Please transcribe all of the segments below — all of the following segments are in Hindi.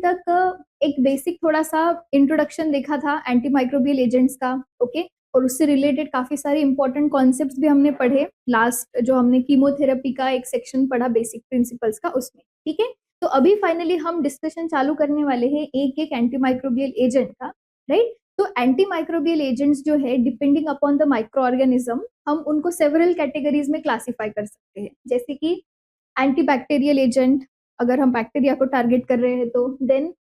तक एक बेसिक थोड़ा सा इंट्रोडक्शन देखा था एंटी माइक्रोबियल एजेंट्स का, ओके, और उससे रिलेटेड काफी सारे इंपॉर्टेंट कॉन्सेप्ट्स भी हमने पढ़े। लास्ट जो हमने कीमोथेरेपी का एक सेक्शन पढ़ा बेसिक प्रिंसिपल्स का उसमें, ठीक है। तो अभी फाइनली हम डिस्कशन चालू करने वाले हैं एक एक एंटी माइक्रोबियल एजेंट का, राइट। तो एंटी माइक्रोबियल एजेंट्स जो है depending upon the micro organism हम उनको सेवरल कैटेगरीज में क्लासिफाई कर सकते हैं, जैसे कि एंटी बैक्टीरियल एजेंट अगर हम बैक्टीरिया को टारगेट कर रहे हैं तो, then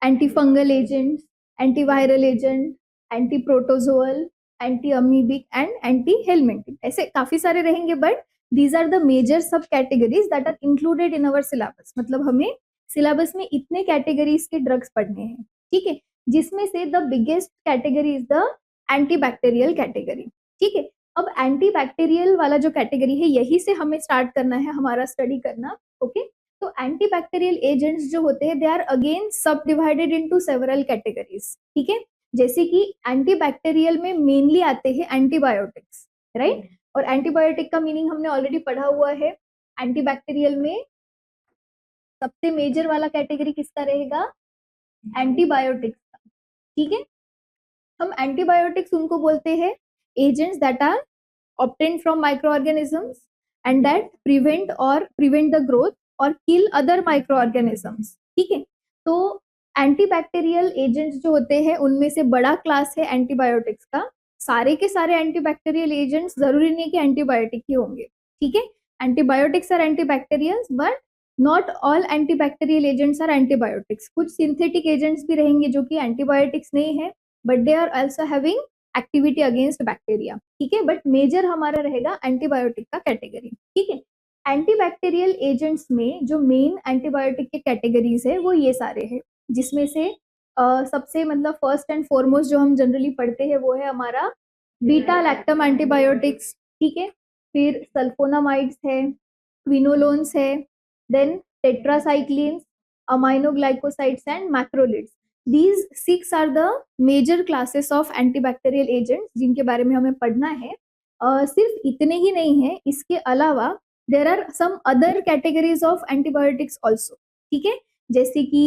anti fungal agents, anti viral agent, anti protozoal, anti amoebic and anti helminthic, ऐसे काफी सारे रहेंगे, but these are the major sub categories that are included in our syllabus. मतलब हमें सिलेबस में इतने कैटेगरीज के ड्रग्स पढ़ने हैं, ठीक है, जिसमें से the biggest category is the anti bacterial category, ठीक है। अब एंटी बैक्टीरियल वाला जो कैटेगरी है यही से हमें स्टार्ट करना है हमारा स्टडी करना, ओके। तो एंटी बैक्टीरियल एजेंट्स जो होते हैं दे आर अगेन सब डिवाइडेड इनटू सेवरल कैटेगरीज, ठीक है। जैसे कि एंटी बैक्टीरियल में मेनली आते हैं एंटीबायोटिक्स, राइट। और एंटीबायोटिक का मीनिंग हमने ऑलरेडी पढ़ा हुआ है। एंटी बैक्टीरियल में सबसे मेजर वाला कैटेगरी किसका रहेगा? एंटीबायोटिक्स का, ठीक है। हम एंटीबायोटिक्स उनको बोलते हैं agents that are obtained from microorganisms and that prevent the growth or kill other microorganisms, ठीक है। तो एंटीबैक्टीरियल एजेंट्स जो होते हैं उनमें से बड़ा क्लास है एंटीबायोटिक्स का। सारे के सारे एंटीबैक्टीरियल एजेंट्स जरूरी नहीं है कि एंटीबायोटिक ही होंगे, ठीक है। Antibiotics are antibacterials but not all antibacterial agents are antibiotics. कुछ सिंथेटिक एजेंट्स भी रहेंगे जो कि एंटीबायोटिक्स नहीं है but they are also having activity against bacteria, ठीक है। बट मेजर हमारा रहेगा एंटीबायोटिक का कैटेगरी, ठीक है। एंटीबैक्टीरियल एजेंट्स में जो मेन एंटीबायोटिक के कैटेगरीज है वो ये सारे हैं, जिसमें से सबसे मतलब फर्स्ट एंड फॉरमोस्ट जो हम जनरली पढ़ते हैं वो है हमारा बीटा लैक्टम एंटीबायोटिक्स, ठीक है। फिर सल्फोनामाइड्स है, क्विनोलोन्स है, then tetracyclines, aminoglycosides and macrolides. These 6 are the major classes of antibacterial agents जिनके बारे में हमें पढ़ना है। सिर्फ इतने ही नहीं है, इसके अलावा there are some other categories of antibiotics also, ठीक है। जैसे कि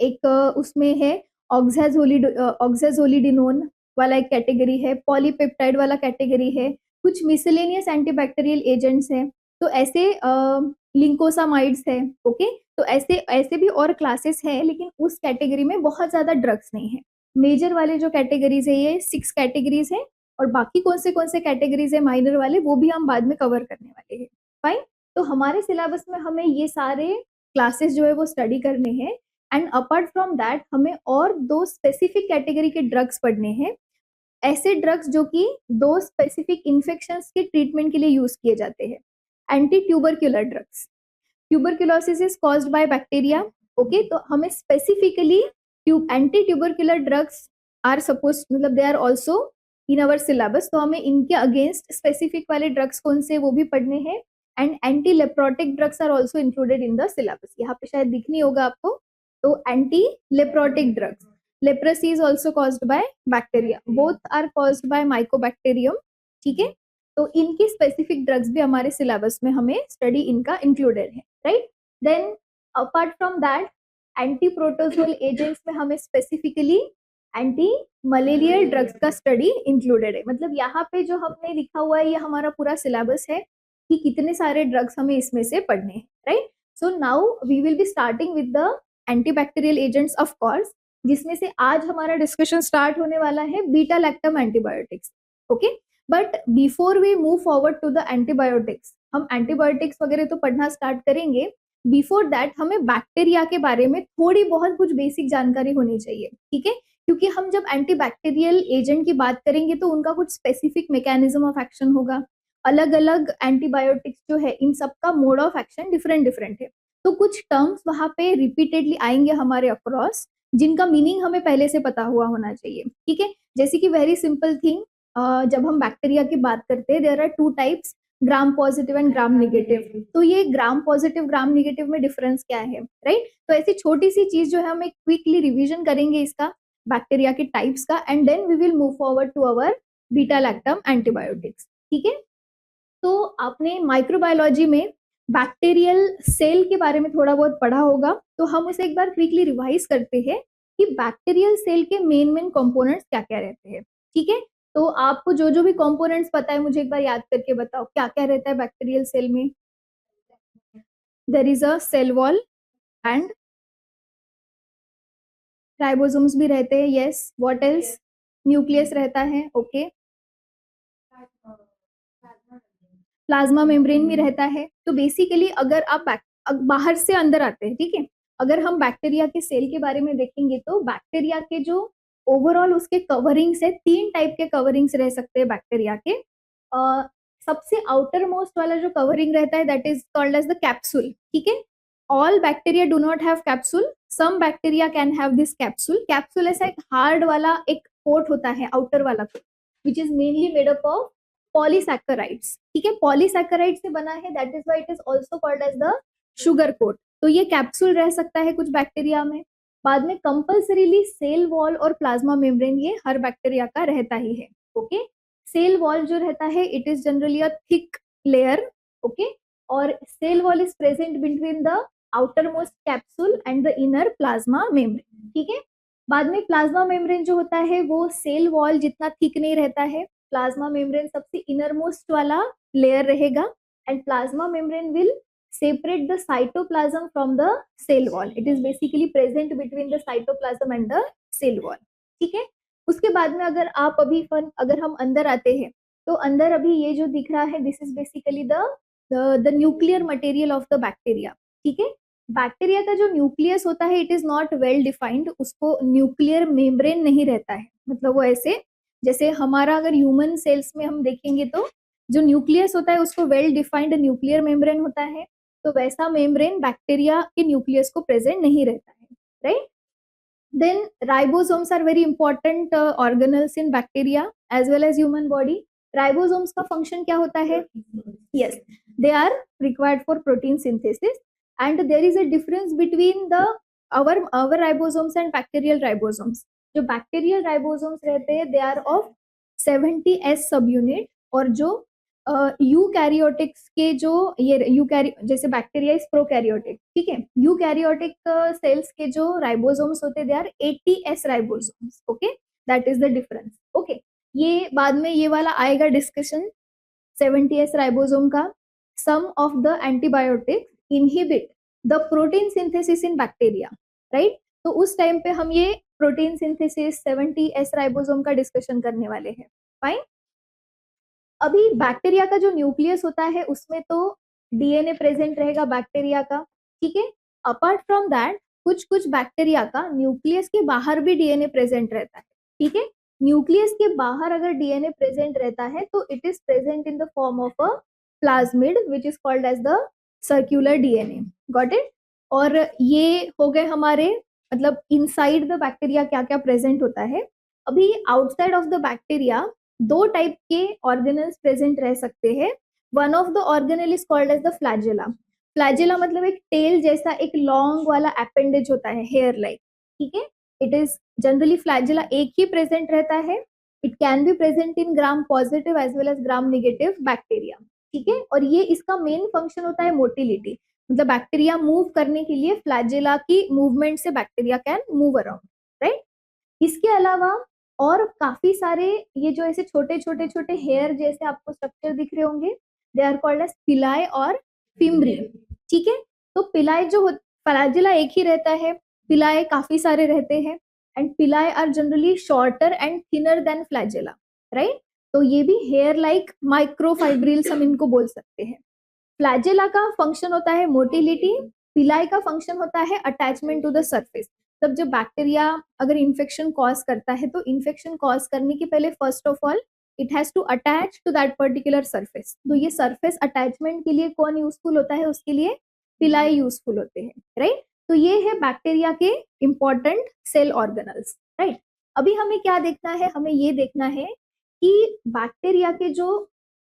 एक उसमें है ऑक्साजोलिडिनोन वाला एक कैटेगरी है, पॉलीपेप्टाइड वाला कैटेगरी है, कुछ मिसलेनियस एंटीबैक्टीरियल एजेंट्स हैं, तो ऐसे लिंकोसामाइड्स है, ओके। तो ऐसे ऐसे भी और क्लासेस है, लेकिन उस कैटेगरी में बहुत ज्यादा ड्रग्स नहीं है। मेजर वाले जो कैटेगरीज है ये 6 कैटेगरीज है, और बाकी कौन से कैटेगरीज है माइनर वाले वो भी हम बाद में कवर करने वाले हैं, फाइन। तो हमारे सिलेबस में हमें ये सारे क्लासेस जो है वो स्टडी करने हैं, एंड अपार्ट फ्रॉम दैट हमें और 2 स्पेसिफिक कैटेगरी के ड्रग्स पढ़ने हैं। ऐसे ड्रग्स जो कि 2 स्पेसिफिक इन्फेक्शंस के ट्रीटमेंट के लिए यूज किए जाते हैं। Anti tubercular drugs, tuberculosis is caused by bacteria, okay. तो हमें specifically anti tubercular drugs are suppose मतलब they are also in our syllabus, तो हमें इनके अगेंस्ट स्पेसिफिक वाले ड्रग्स कौन से वो भी पढ़ने हैं। And anti leprotic drugs are also included in the syllabus, यहाँ पे शायद दिख नहीं होगा आपको। तो anti leprotic drugs, leprosy is also caused by bacteria, both are caused by mycobacterium, ठीक है। तो इनकी स्पेसिफिक ड्रग्स भी हमारे सिलेबस में हमें स्टडी इनका इंक्लूडेड है, right. Then apart from that anti protozoal agents में हमें स्पेसिफिकली एंटी मलेरियल ड्रग्स का स्टडी इंक्लूडेड है। मतलब यहाँ पे जो हमने लिखा हुआ है ये हमारा पूरा सिलेबस है कि कितने सारे ड्रग्स हमें इसमें से पढ़ने हैं, right. So now we will be starting with the antibacterial agents of course, जिसमें से आज हमारा डिस्कशन स्टार्ट होने वाला है beta lactam antibiotics, okay. But before we move forward to the antibiotics, हम एंटीबायोटिक्स वगैरह तो पढ़ना स्टार्ट करेंगे, बिफोर दैट हमें बैक्टीरिया के बारे में थोड़ी बहुत कुछ बेसिक जानकारी होनी चाहिए, ठीक है। क्योंकि हम जब एंटीबैक्टीरियल एजेंट की बात करेंगे तो उनका कुछ स्पेसिफिक मैकेनिज्म ऑफ एक्शन होगा। अलग अलग एंटीबायोटिक्स जो है इन सबका mode of action different different है, तो कुछ टर्म्स वहां पे रिपीटेडली आएंगे हमारे अक्रॉस, जिनका मीनिंग हमें पहले से पता हुआ होना चाहिए, ठीक है। जैसे कि वेरी सिंपल थिंग, जब हम बैक्टीरिया की बात करते हैं there are 2 types, gram positive and gram negative. तो ये ग्राम पॉजिटिव ग्राम नेगेटिव में डिफरेंस क्या है, राइट। तो ऐसी छोटी सी चीज जो है हम एक क्विकली रिवीजन करेंगे इसका बैक्टीरिया के टाइप्स का, and then we will move forward to our beta lactam antibiotics, ठीक है। तो आपने माइक्रोबायोलॉजी में बैक्टीरियल सेल के बारे में थोड़ा बहुत पढ़ा होगा, तो हम उसे एक बार क्विकली रिवाइज करते हैं कि बैक्टीरियल सेल के मेन कंपोनेंट्स क्या क्या रहते हैं। ठीक है, तो आपको जो जो भी कंपोनेंट्स पता है मुझे एक बार याद करके बताओ क्या क्या रहता है बैक्टीरियल सेल में। There is a cell wall and ribosomes भी रहते हैं। Yes, what else? न्यूक्लियस रहता है। ओके, प्लाज्मा मेम्ब्रेन भी रहता है। तो बेसिकली अगर आप बाहर से अंदर आते हैं, ठीक है, अगर हम बैक्टीरिया के सेल के बारे में देखेंगे तो बैक्टीरिया के जो ओवरऑल उसके कवरिंग्स है, 3 टाइप के कवरिंग्स रह सकते हैं बैक्टीरिया के। सबसे आउटर मोस्ट वाला जो कवरिंग रहता है that is called as the capsule. ठीक है, all bacteria do not have capsule, some bacteria can have this capsule. Capsule ऐसा एक हार्ड वाला एक कोट होता है, आउटर वाला coat, which is mainly made up of polysaccharides. ठीक है, पॉलीसैकेराइड से बना है, that is why it is also called as the sugar coat. तो ये कैप्सूल रह सकता है कुछ बैक्टीरिया में। बाद में कंपल्सरीली सेल वॉल और प्लाज्मा मेम्ब्रेन ये हर बैक्टीरिया का रहता ही है। ओके, सेल वॉल जो रहता है it is generally a thick layer. Okay, और cell wall is present between the outer most capsule and the inner plasma membrane. ठीक है, बाद में प्लाज्मा मेम्ब्रेन जो होता है वो सेल वॉल जितना थिक नहीं रहता है। प्लाज्मा मेम्ब्रेन सबसे इनर मोस्ट वाला लेयर रहेगा and plasma membrane will separate the cytoplasm from the cell wall. It is basically present between the cytoplasm and the cell wall. ठीक है, उसके बाद में अगर आप अगर हम अंदर आते हैं तो अंदर अभी ये जो दिख रहा है this is basically the nuclear material of the bacteria. ठीक है, बैक्टीरिया का जो न्यूक्लियस होता है it is not well defined, उसको न्यूक्लियर मेम्ब्रेन नहीं रहता है। मतलब वो ऐसे जैसे हमारा अगर ह्यूमन सेल्स में हम देखेंगे तो जो न्यूक्लियस होता है उसको वेल डिफाइंड न्यूक्लियर मेम्ब्रेन होता है, तो वैसा मेम्ब्रेन बैक्टीरिया के न्यूक्लियस को प्रेजेंट नहीं रहता है। Right, then ribosomes are very important organelles in bacteria as well as human body. Ribosomes का फंक्शन क्या होता है? Yes, they are required for protein synthesis and there is a difference between the our ribosomes and bacterial ribosomes. जो बैक्टीरियल राइबोसोम्स रहते हैं दे आर ऑफ 70s सब यूनिट, और जो यूकैरियोटिक्स के जो ये जैसे बैक्टीरिया इज प्रोकैरियोटिक, ठीक है, यूकैरियोटिक सेल्स के जो राइबोसोम्स होते they are 80s ribosomes. Okay, that is the difference. Okay, ये बाद में ये वाला आएगा डिस्कशन 70s राइबोसोम का। Some of the antibiotics inhibit the protein synthesis in bacteria. Right, तो उस टाइम पे हम ये प्रोटीन सिंथेसिस 70s राइबोसोम का डिस्कशन करने वाले हैं। फाइन, अभी बैक्टीरिया का जो न्यूक्लियस होता है उसमें तो डीएनए प्रेजेंट रहेगा बैक्टीरिया का। ठीक है, अपार्ट फ्रॉम दैट कुछ कुछ बैक्टीरिया का न्यूक्लियस के बाहर भी डीएनए प्रेजेंट रहता है। ठीक है, न्यूक्लियस के बाहर अगर डीएनए प्रेजेंट रहता है तो it is present in the form of a plasmid which is called as the circular DNA. Got it? और ये हो गए हमारे मतलब इनसाइड द बैक्टीरिया क्या क्या प्रेजेंट होता है। अभी आउटसाइड ऑफ द बैक्टीरिया दो टाइप के ऑर्गेनल्स प्रेजेंट रह सकते हैं। One of the organelle is called as the flagella. Flagella मतलब एक टेल जैसा एक लॉन्ग वाला अपेंडेज होता है, हेयर लाइक। ठीक है, इट इज जनरली फ्लैजेला एक ही प्रेजेंट रहता है। It can be present in gram positive as well as gram negative bacteria. ठीक है, और ये इसका मेन फंक्शन होता है मोटिलिटी, मतलब बैक्टीरिया मूव करने के लिए फ्लैजेला की मूवमेंट से bacteria can move around. Right, इसके अलावा और काफी सारे ये जो ऐसे छोटे छोटे छोटे हेयर जैसे आपको स्ट्रक्चर दिख रहे होंगे दे आर कॉल्ड एज पिलाई और फिम्ब्री। ठीक है, तो पिलाई जो फ्लैजेला एक ही रहता है, पिलाई काफी सारे रहते हैं and pili are generally shorter and thinner than flagella. Right, तो ये भी हेयर लाइक माइक्रोफाइब्रिल्स हम इनको बोल सकते हैं। फ्लैजेला का फंक्शन होता है मोटिलिटी, पिलाई का फंक्शन होता है अटैचमेंट टू द सरफेस। तब जब बैक्टीरिया अगर इन्फेक्शन कॉज करता है तो इन्फेक्शन कॉज करने के पहले first of all it has to attach to that particular surface. तो ये सरफेस अटैचमेंट के लिए कौन यूजफुल होता है? उसके लिए पिलाई यूजफुल होते हैं। राइट, तो ये है बैक्टीरिया के इंपॉर्टेंट सेल ऑर्गेनल्स। राइट, अभी हमें क्या देखना है? हमें ये देखना है कि बैक्टीरिया के जो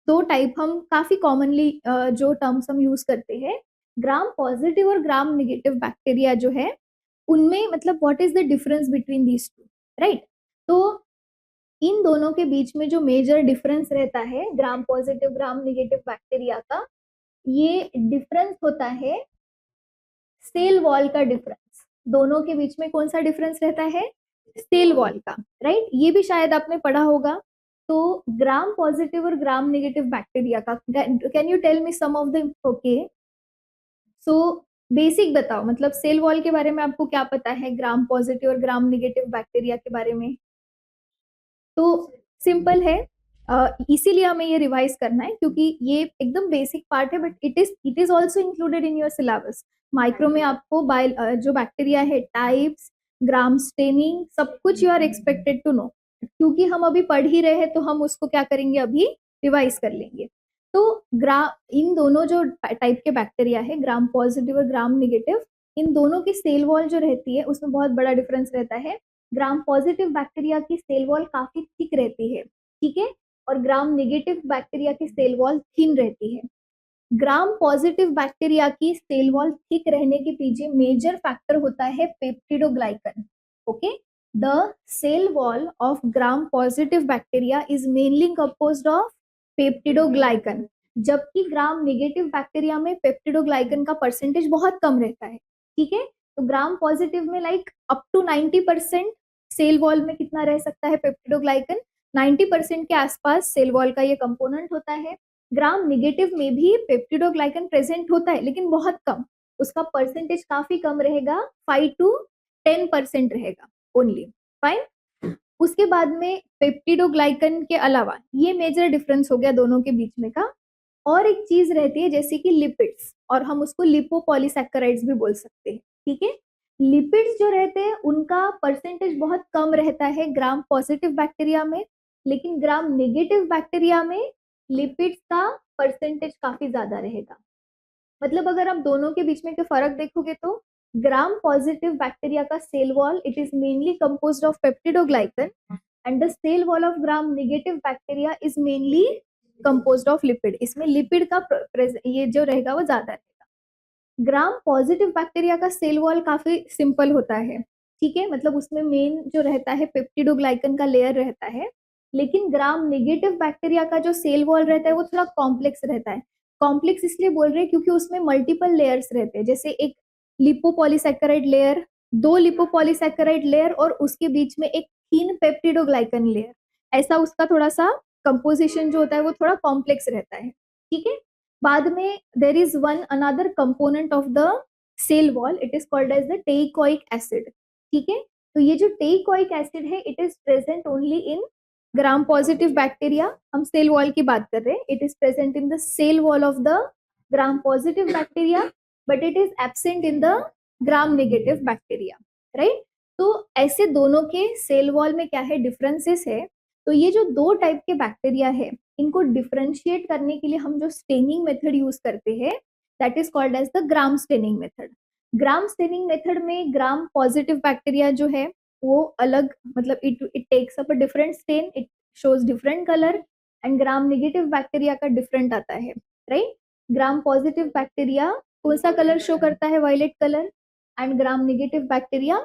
दो टाइप हम काफी कॉमनली जो टर्म्स हम यूज करते हैं, ग्राम पॉजिटिव और ग्राम नेगेटिव बैक्टीरिया जो है उनमें मतलब what is the difference between these two. Right, तो इन दोनों के बीच में जो मेजर डिफरेंस रहता है Gram positive gram negative bacteria का, ये डिफरेंस होता है सेल वॉल का डिफरेंस, दोनों के बीच में कौन सा डिफरेंस रहता है, सेल वॉल का, राइट। ये भी शायद आपने पढ़ा होगा। तो ग्राम पॉजिटिव और ग्राम नेगेटिव बैक्टीरिया का, can you tell me some of the, okay. So basic बताओ, मतलब सेल वॉल के बारे में आपको क्या पता है, ग्राम पॉजिटिव और ग्राम नेगेटिव बैक्टीरिया के बारे में। तो सिंपल है, इसीलिए हमें ये रिवाइज करना है क्योंकि ये एकदम बेसिक पार्ट है, but it is also included in your syllabus. Micro में आपको जो बैक्टीरिया है, टाइप्स, ग्राम स्टेनिंग, सब कुछ you are expected to know. क्योंकि हम अभी पढ़ ही रहे हैं तो हम उसको क्या करेंगे, अभी रिवाइज कर लेंगे। तो इन दोनों जो टाइप के बैक्टीरिया है, ग्राम पॉजिटिव और ग्राम निगेटिव, इन दोनों की सेल वॉल जो रहती है उसमें बहुत बड़ा डिफरेंस रहता है। ग्राम पॉजिटिव बैक्टीरिया की सेल वॉल काफी थिक रहती है, ठीक है, और ग्राम नेगेटिव बैक्टीरिया की सेल वॉल थिन रहती है। ग्राम पॉजिटिव बैक्टीरिया की सेल वॉल थिक रहने के पीछे मेजर फैक्टर होता है peptidoglycan, okay. The cell wall of gram positive bacteria is mainly composed of peptidoglycan, जबकि ग्राम नेगेटिव बैक्टीरिया में पेप्टिडोग्लाइकन का परसेंटेज बहुत कम रहता है, ठीक है। तो ग्राम पॉजिटिव में like up to 90% cell wall में कितना रह सकता है पेप्टिडोग्लाइकन, 90% के आसपास सेल वॉल का ये कंपोनेंट होता है। ग्राम निगेटिव में भी पेप्टिडोग्लाइकन प्रेजेंट होता है लेकिन बहुत कम, उसका परसेंटेज काफी कम रहेगा, 5 to 10% रहेगा ओनली, फाइन। उसके बाद में पेप्टिडोग्लाइकन के अलावा ये मेजर डिफरेंस हो गया दोनों के बीच में का। और एक चीज रहती है जैसे कि लिपिड्स, और हम उसको लिपोपॉलीसैकेराइड्स भी बोल सकते हैं, ठीक है। लिपिड्स जो रहते हैं उनका परसेंटेज बहुत कम रहता है ग्राम पॉजिटिव बैक्टीरिया में, लेकिन ग्राम नेगेटिव बैक्टीरिया में लिपिड्स का परसेंटेज काफी ज्यादा रहेगा। मतलब अगर आप दोनों के बीच में के फर्क देखोगे तो ग्राम पॉजिटिव बैक्टीरिया का cell wall it is mainly composed of peptidoglycan and the cell wall of Gram negative bacteria is mainly composed of lipid, इसमें लिपिड का ये जो रहेगा वो ज्यादा रहेगा। ग्राम पॉजिटिव बैक्टीरिया का सेल वॉल काफी सिंपल होता है, ठीक है, मतलब उसमें मेन जो रहता है पेप्टिडोग्लाइकन का लेयर रहता है। लेकिन ग्राम नेगेटिव बैक्टीरिया का जो सेल वॉल रहता है वो थोड़ा कॉम्प्लेक्स रहता है। कॉम्प्लेक्स इसलिए बोल रहे हैं क्योंकि उसमें मल्टीपल लेयर्स रहते हैं, जैसे एक लिपोपॉलीसैकेराइड लेयर, दो लिपोपॉलीसैकेराइड लेयर और उसके बीच में एक थीन पेप्टिडोग्लाइकन लेयर, ऐसा उसका थोड़ा सा कंपोजिशन जो होता है वो थोड़ा कॉम्प्लेक्स रहता है, ठीक है। बाद में there is one another component of the cell wall, it is called as the teichoic acid, ठीक है। तो ये जो टेइकोइक एसिड है it is present only in gram positive bacteria, हम सेल वॉल की बात कर रहे हैं, it is present in the cell wall of the gram positive bacteria but it is absent in the gram negative bacteria, right. तो ऐसे दोनों के सेल वॉल में क्या है, डिफरेंसेस है। तो ये जो दो टाइप के बैक्टीरिया है इनको डिफरेंशिएट करने के लिए हम जो स्टेनिंग मेथड यूज करते हैं that is called as the Gram staining method. Gram staining method में ग्राम पॉजिटिव बैक्टीरिया जो है वो अलग, मतलब it takes up a different stain, it shows different colour, and gram negative bacteria का डिफरेंट आता है, राइट। ग्राम पॉजिटिव बैक्टीरिया कौन सा कलर शो करता है, violet colour, and gram negative bacteria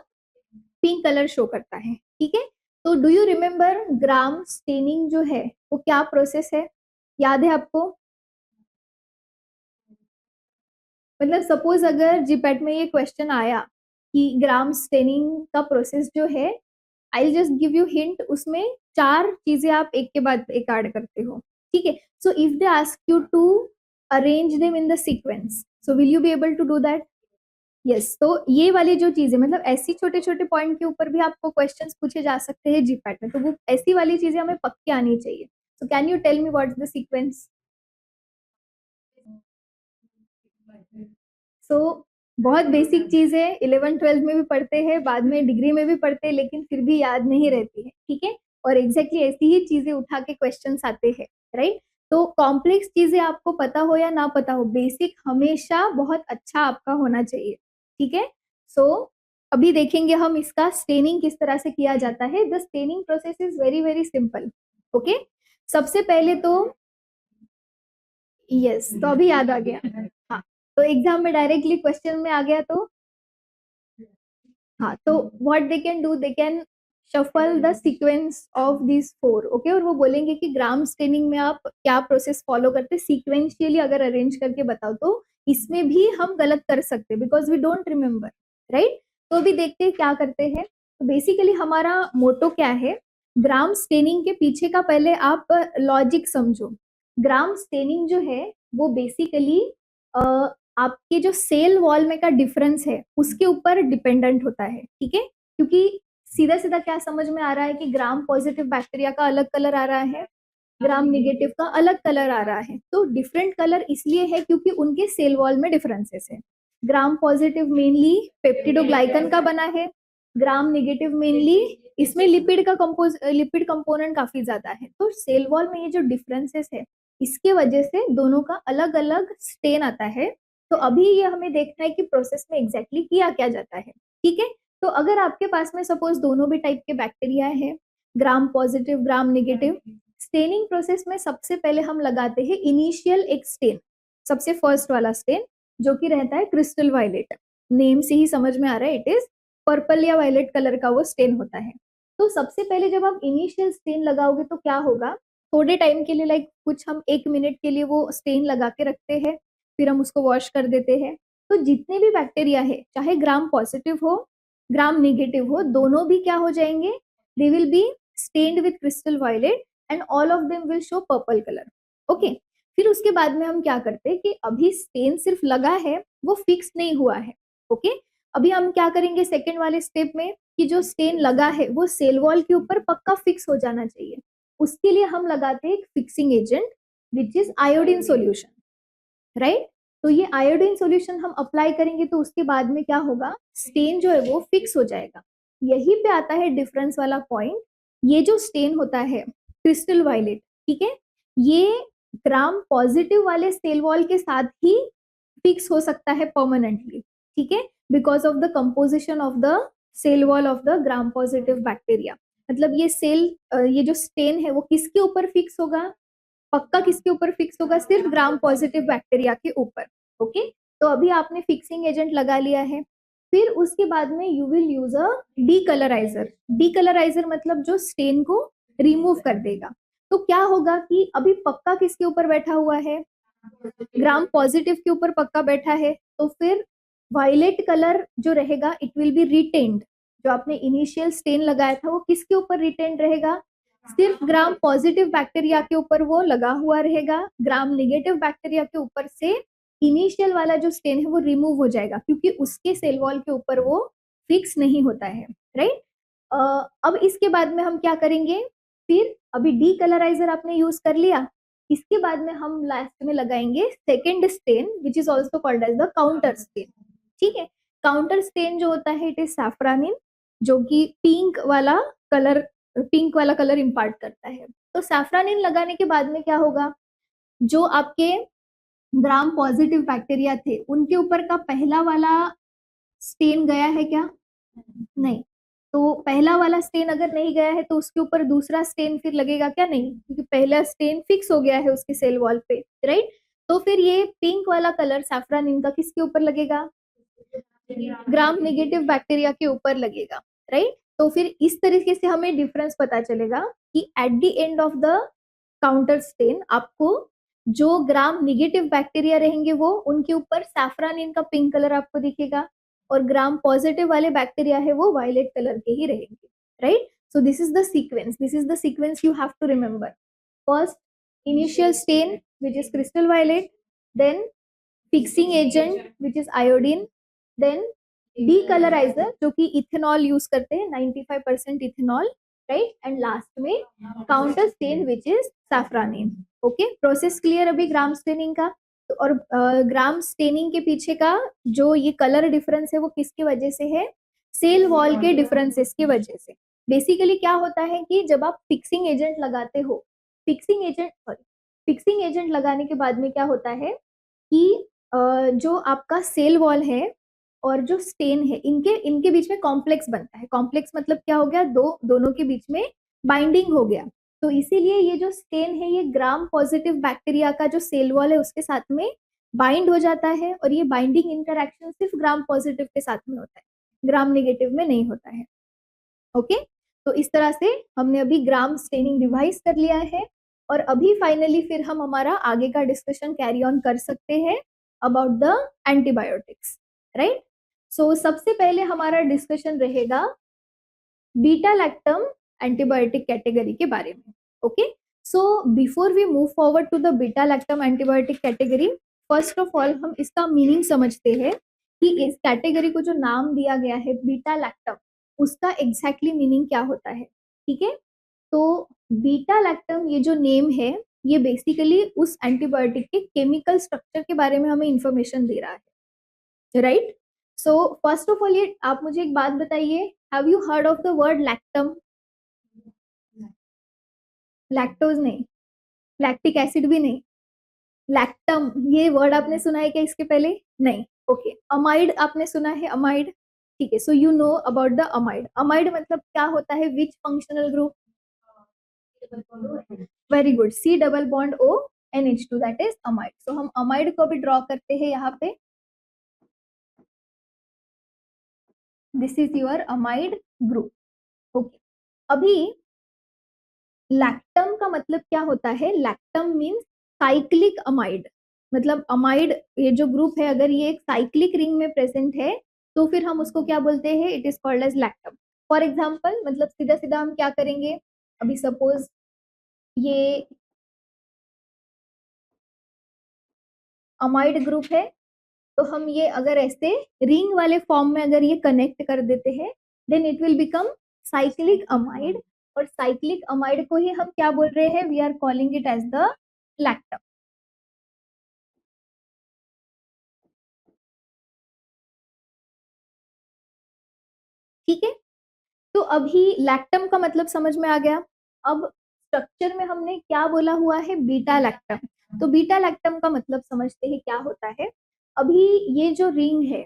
pink colour show करता है, ठीक है। तो do you remember Gram staining जो है वो क्या प्रोसेस है, याद है आपको। मतलब सपोज अगर जीपैट में ये क्वेश्चन आया कि ग्राम स्टेनिंग का प्रोसेस जो है, I just give you hint, उसमें चार चीजें आप एक के बाद एक ऐड करते हो, ठीक है। So if they ask you to arrange them in the sequence, so will you be able to do that. Yes, तो ये वाली जो चीजें, मतलब ऐसी छोटे छोटे पॉइंट के ऊपर भी आपको क्वेश्चंस पूछे जा सकते हैं जीपैट में, तो वो ऐसी वाली चीजें हमें पक्की आनी चाहिए। So can you tell me what is the sequence. So बहुत बेसिक चीज है, 11th 12th में भी पढ़ते हैं, बाद में डिग्री में भी पढ़ते हैं, लेकिन फिर भी याद नहीं रहती है, ठीक है। और एग्जैक्टली ऐसी ही चीजें उठा के क्वेश्चन आते हैं, राइट। तो कॉम्प्लेक्स चीजें आपको पता हो या ना पता हो, बेसिक हमेशा बहुत अच्छा आपका होना चाहिए, ठीक है। सो अभी देखेंगे हम इसका स्टेनिंग किस तरह से किया जाता है। The staining process is very very simple, okay. सबसे पहले तो यस, तो अभी याद आ गया, हाँ। तो एग्जाम में डायरेक्टली क्वेश्चन में आ गया तो हाँ, तो what they can do, they can shuffle the sequence of this 4, okay. और वो बोलेंगे कि ग्राम स्टेनिंग में आप क्या प्रोसेस फॉलो करते, सीक्वेंशियली अगर अरेंज करके बताओ तो इसमें भी हम गलत कर सकते because we don't remember, right. तो अभी देखते हैं क्या करते हैं। तो बेसिकली हमारा मोटो क्या है, ग्राम स्टेनिंग के पीछे का पहले आप लॉजिक समझो। ग्राम स्टेनिंग जो है वो बेसिकली आपके जो सेल वॉल में का डिफरेंस है उसके ऊपर डिपेंडेंट होता है, ठीक है। क्योंकि सीधा सीधा क्या समझ में आ रहा है कि ग्राम पॉजिटिव बैक्टीरिया का अलग कलर आ रहा है, ग्राम निगेटिव का अलग कलर आ रहा है। तो डिफरेंट कलर इसलिए है क्योंकि उनके सेल वॉल में डिफरेंसेस है। ग्राम पॉजिटिव मेनली पेप्टिडोग्लाइकन का बना है, ग्राम निगेटिव मेनली इसमें लिपिड कंपोनेंट काफी ज्यादा है। तो सेल वॉल में ये जो डिफरेंसेस है इसके वजह से दोनों का अलग अलग स्टेन आता है। तो अभी ये हमें देखना है कि प्रोसेस में एग्जैक्टली किया क्या जाता है, ठीक है। तो अगर आपके पास में सपोज दोनों भी टाइप के बैक्टीरिया है, ग्राम पॉजिटिव ग्राम निगेटिव, स्टेनिंग प्रोसेस में सबसे पहले हम लगाते हैं इनिशियल एक स्टेन, सबसे फर्स्ट वाला स्टेन जो कि रहता है क्रिस्टल वायलेट। नेम से ही समझ में आ रहा है इट इज पर्पल या वायलेट कलर का वो स्टेन होता है। तो सबसे पहले जब आप इनिशियल स्टेन लगाओगे तो क्या होगा, थोड़े टाइम के लिए लाइक कुछ हम 1 मिनट के लिए वो स्टेन लगा के रखते हैं, फिर हम उसको वॉश कर देते हैं। तो जितने भी बैक्टीरिया है चाहे ग्राम पॉजिटिव हो ग्राम नेगेटिव हो, दोनों भी क्या हो जाएंगे, they will be stained with crystal violet and all of them will show purple colour, okay. फिर उसके बाद में हम क्या करते हैं कि अभी स्टेन सिर्फ लगा है वो फिक्स नहीं हुआ है, ओके। अभी हम क्या करेंगे सेकेंड वाले स्टेप में कि जो स्टेन लगा है वो सेल वॉल के ऊपर पक्का फिक्स हो जाना चाहिए। उसके लिए हम लगाते हैं एक fixing agent which is iodine solution, right. तो ये आयोडीन सॉल्यूशन हम अप्लाई करेंगे तो उसके बाद में क्या होगा, स्टेन जो है वो फिक्स हो जाएगा। यही पे आता है डिफरेंस वाला पॉइंट। ये जो स्टेन होता है क्रिस्टल वायलेट, ठीक है, ये ग्राम पॉजिटिव वाले सेल वॉल के साथ ही फिक्स हो सकता है परमानेंटली, ठीक है, because of the composition of the cell wall of the gram positive bacteria. मतलब ये जो स्टेन है वो किसके ऊपर फिक्स होगा, पक्का किसके ऊपर फिक्स होगा, सिर्फ ग्राम पॉजिटिव बैक्टीरिया के ऊपर, ओके। तो अभी आपने फिक्सिंग एजेंट लगा लिया है। फिर उसके बाद में यू विल यूज अ डीकलराइजर। डीकलराइजर मतलब जो स्टेन को रिमूव कर देगा। तो क्या होगा कि अभी पक्का किसके ऊपर बैठा हुआ है, ग्राम पॉजिटिव के ऊपर पक्का बैठा है। तो फिर वायलेट कलर जो रहेगा इट विल बी रिटेन्ड। जो आपने इनिशियल स्टेन लगाया था वो किसके ऊपर रिटेन्ड रहेगा, सिर्फ ग्राम पॉजिटिव बैक्टीरिया के ऊपर वो लगा हुआ रहेगा। ग्राम नेगेटिव बैक्टीरिया के ऊपर से इनिशियल वाला जो स्टेन है वो रिमूव हो जाएगा क्योंकि उसके सेल वॉल के ऊपर वो फिक्स नहीं होता है, राइट। अब इसके बाद में हम क्या करेंगे, फिर अभी डीकलराइजर आपने यूज कर लिया, इसके बाद में हम लास्ट में लगाएंगे second stain which is also called as the counter stain, ठीक है। काउंटर स्टेन जो होता है इट इज सैफ्रानिन, जो कि पिंक वाला कलर इम्पार्ट करता है। तो सैफ्रानिन लगाने के बाद में क्या होगा, जो आपके ग्राम पॉजिटिव बैक्टीरिया थे उनके ऊपर का पहला वाला स्टेन गया है क्या, नहीं। तो पहला वाला स्टेन अगर नहीं गया है तो उसके ऊपर दूसरा स्टेन फिर लगेगा क्या, नहीं, क्योंकि पहला स्टेन फिक्स हो गया है उसके सेल वॉल पे, राइट। तो फिर ये पिंक वाला कलर सैफ्रानिन का किसके ऊपर लगेगा, ग्राम नेगेटिव बैक्टीरिया के ऊपर लगेगा, राइट। तो फिर इस तरीके से हमें डिफरेंस पता चलेगा कि at the end of the counter stand आपको जो ग्राम नेगेटिव बैक्टीरिया रहेंगे वो उनके ऊपर सैफ्रानिन का पिंक कलर आपको दिखेगा और ग्राम पॉजिटिव वाले बैक्टीरिया है वो वायलेट कलर के ही रहेंगे, right. So this is the sequence you have to remember. First initial stain which is crystal violet, then fixing agent which is iodine, then decolouriser जो कि इथेनॉल यूज करते हैं 95% इथेनॉल, राइट, एंड लास्ट में counter stain which is safranin, okay. Process clear अभी ग्राम स्टेनिंग का। तो और ग्राम स्टेनिंग के पीछे का जो ये कलर डिफरेंस है वो किसकी वजह से है, सेल वॉल के डिफरेंसेस की वजह से। बेसिकली क्या होता है कि जब आप फिक्सिंग एजेंट लगाते हो, फिक्सिंग एजेंट लगाने के बाद में क्या होता है कि जो आपका सेल वॉल है और जो स्टेन है इनके इनके बीच में कॉम्प्लेक्स बनता है। कॉम्प्लेक्स मतलब क्या हो गया, दोनों के बीच में बाइंडिंग हो गया। तो इसीलिए ये जो स्टेन है ये ग्राम पॉजिटिव बैक्टीरिया का जो सेल वॉल है उसके साथ में बाइंड हो जाता है और ये बाइंडिंग इंटरेक्शन सिर्फ ग्राम पॉजिटिव के साथ में होता है, ग्राम नेगेटिव में नहीं होता है, ओके। तो इस तरह से हमने अभी ग्राम स्टेनिंग रिवाइज कर लिया है और अभी फाइनली फिर हम हमारा आगे का डिस्कशन कैरी ऑन कर सकते हैं अबाउट द एंटीबायोटिक्स, राइट। सो सबसे पहले हमारा डिस्कशन रहेगा बीटा लैक्टम एंटीबायोटिक कैटेगरी के बारे में। Okay, so before we move forward to the beta lactam antibiotic category, first of all हम इसका मीनिंग समझते हैं कि इस कैटेगरी को जो नाम दिया गया है बीटा लैक्टम, उसका एग्जैक्टली मीनिंग क्या होता है। ठीक है, तो बीटा लैक्टम ये जो नेम है ये बेसिकली उस एंटीबायोटिक के केमिकल स्ट्रक्चर के बारे में हमें इंफॉर्मेशन दे रहा है, right. So first of all ये आप मुझे एक बात बताइए, have you heard of the word lactam? Lactose नहीं, लैक्टिक एसिड भी नहीं, लैक्टम ये वर्ड आपने सुना है क्या इसके पहले? नहीं। ओके, अमाइड आपने सुना है? अमाइड, ठीक है। So you know about the amide. Amide मतलब क्या होता है? Which functional group? Very good, C double bond O NH2, that is amide. So हम अमाइड को भी ड्रॉ करते हैं यहाँ पे, this is your amide group. Okay, अभी लैक्टम का मतलब क्या होता है? लैक्टम मीन्स साइक्लिक अमाइड, मतलब अमाइड ये जो ग्रुप है अगर ये एक साइक्लिक रिंग में प्रेजेंट है तो फिर हम उसको क्या बोलते हैं? It is called as lactam. For example, मतलब सीधा सीधा हम क्या करेंगे, अभी सपोज ये अमाइड ग्रुप है तो हम ये अगर ऐसे रिंग वाले फॉर्म में अगर ये कनेक्ट कर देते हैं then it will become cyclic amide, और साइक्लिक अमाइड को ही हम क्या बोल रहे हैं? We are calling it as the lactam. ठीक है, तो अभी लैक्टम का मतलब समझ में आ गया। अब स्ट्रक्चर में हमने क्या बोला हुआ है? Beta lactam. तो बीटा लैक्टम का मतलब समझते हैं क्या होता है। अभी ये जो रिंग है,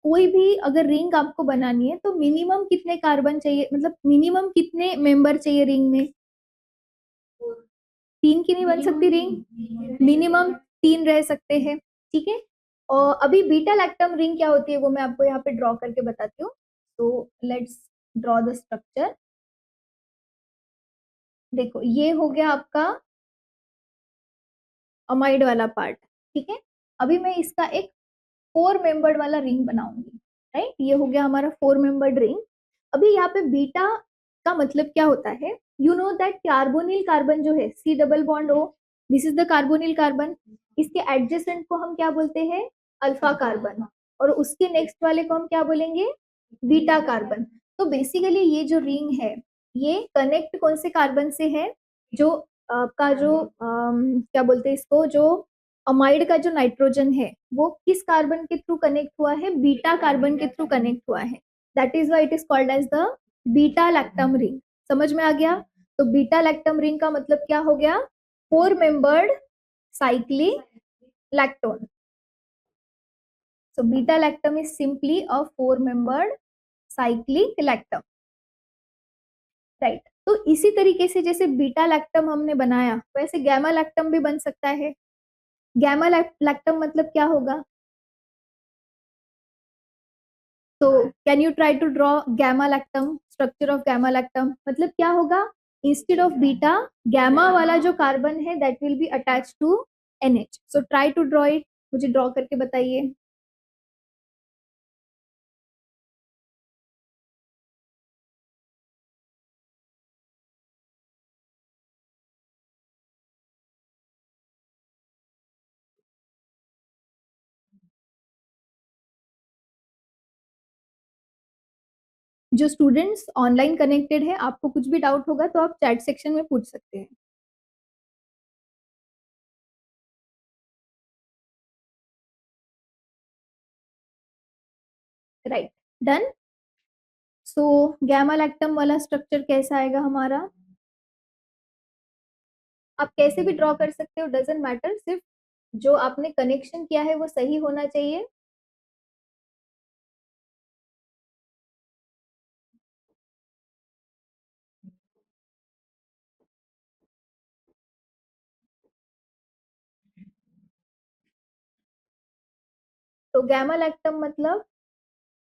कोई भी अगर रिंग आपको बनानी है तो मिनिमम कितने कार्बन चाहिए, मतलब मिनिमम कितने मेंबर चाहिए रिंग में? तीन की नहीं बन सकती रिंग, मिनिमम तीन रह सकते हैं। ठीक है, और अभी बीटा लैक्टम रिंग क्या होती है वो मैं आपको यहाँ पे ड्रॉ करके बताती हूँ। तो लेट्स ड्रॉ द स्ट्रक्चर। देखो ये हो गया आपका अमाइड वाला पार्ट। ठीक है, अभी मैं इसका एक 4 मेंबर्ड वाला रिंग बनाऊंगी, राइट। ये हो गया हमारा 4 मेंबर्ड रिंग। अभी यहाँ पे बीटा का मतलब क्या होता है? You know that carbonyl carbon जो है C double bond O, this is the carbonyl carbon, इसके एडजेसेंट को हम क्या बोलते हैं? अल्फा कार्बन, और उसके नेक्स्ट वाले को हम क्या बोलेंगे? Beta carbon. तो बेसिकली ये जो रिंग है ये कनेक्ट कौन से कार्बन से है? जो आपका जो क्या बोलते हैं इसको, जो अमाइड का जो नाइट्रोजन है वो किस कार्बन के थ्रू कनेक्ट हुआ है? बीटा कार्बन के थ्रू कनेक्ट हुआ है, that is why it is called as the beta lactam ring. समझ में आ गया? तो बीटा लैक्टम रिंग का मतलब क्या हो गया? 4 membered cyclic lactone. So beta lactam is simply a 4 membered cyclic lactam, right. तो इसी तरीके से जैसे बीटा लैक्टम हमने बनाया वैसे गैमा लैक्टम भी बन सकता है। गैमा लैक्टम मतलब क्या होगा? तो can you try to draw gamma lactam, structure of gamma lactam? मतलब क्या होगा? इंस्टेड ऑफ बीटा, गैमा वाला जो कार्बन है that will be attach to NH। So try to draw it, मुझे ड्रॉ करके बताइए। जो स्टूडेंट्स ऑनलाइन कनेक्टेड है, आपको कुछ भी डाउट होगा तो आप चैट सेक्शन में पूछ सकते हैं। Right, done. So gamma lactam वाला स्ट्रक्चर कैसा आएगा हमारा? आप कैसे भी ड्रॉ कर सकते हो, डजेंट मैटर, सिर्फ जो आपने कनेक्शन किया है वो सही होना चाहिए। तो गैमा लैक्टम मतलब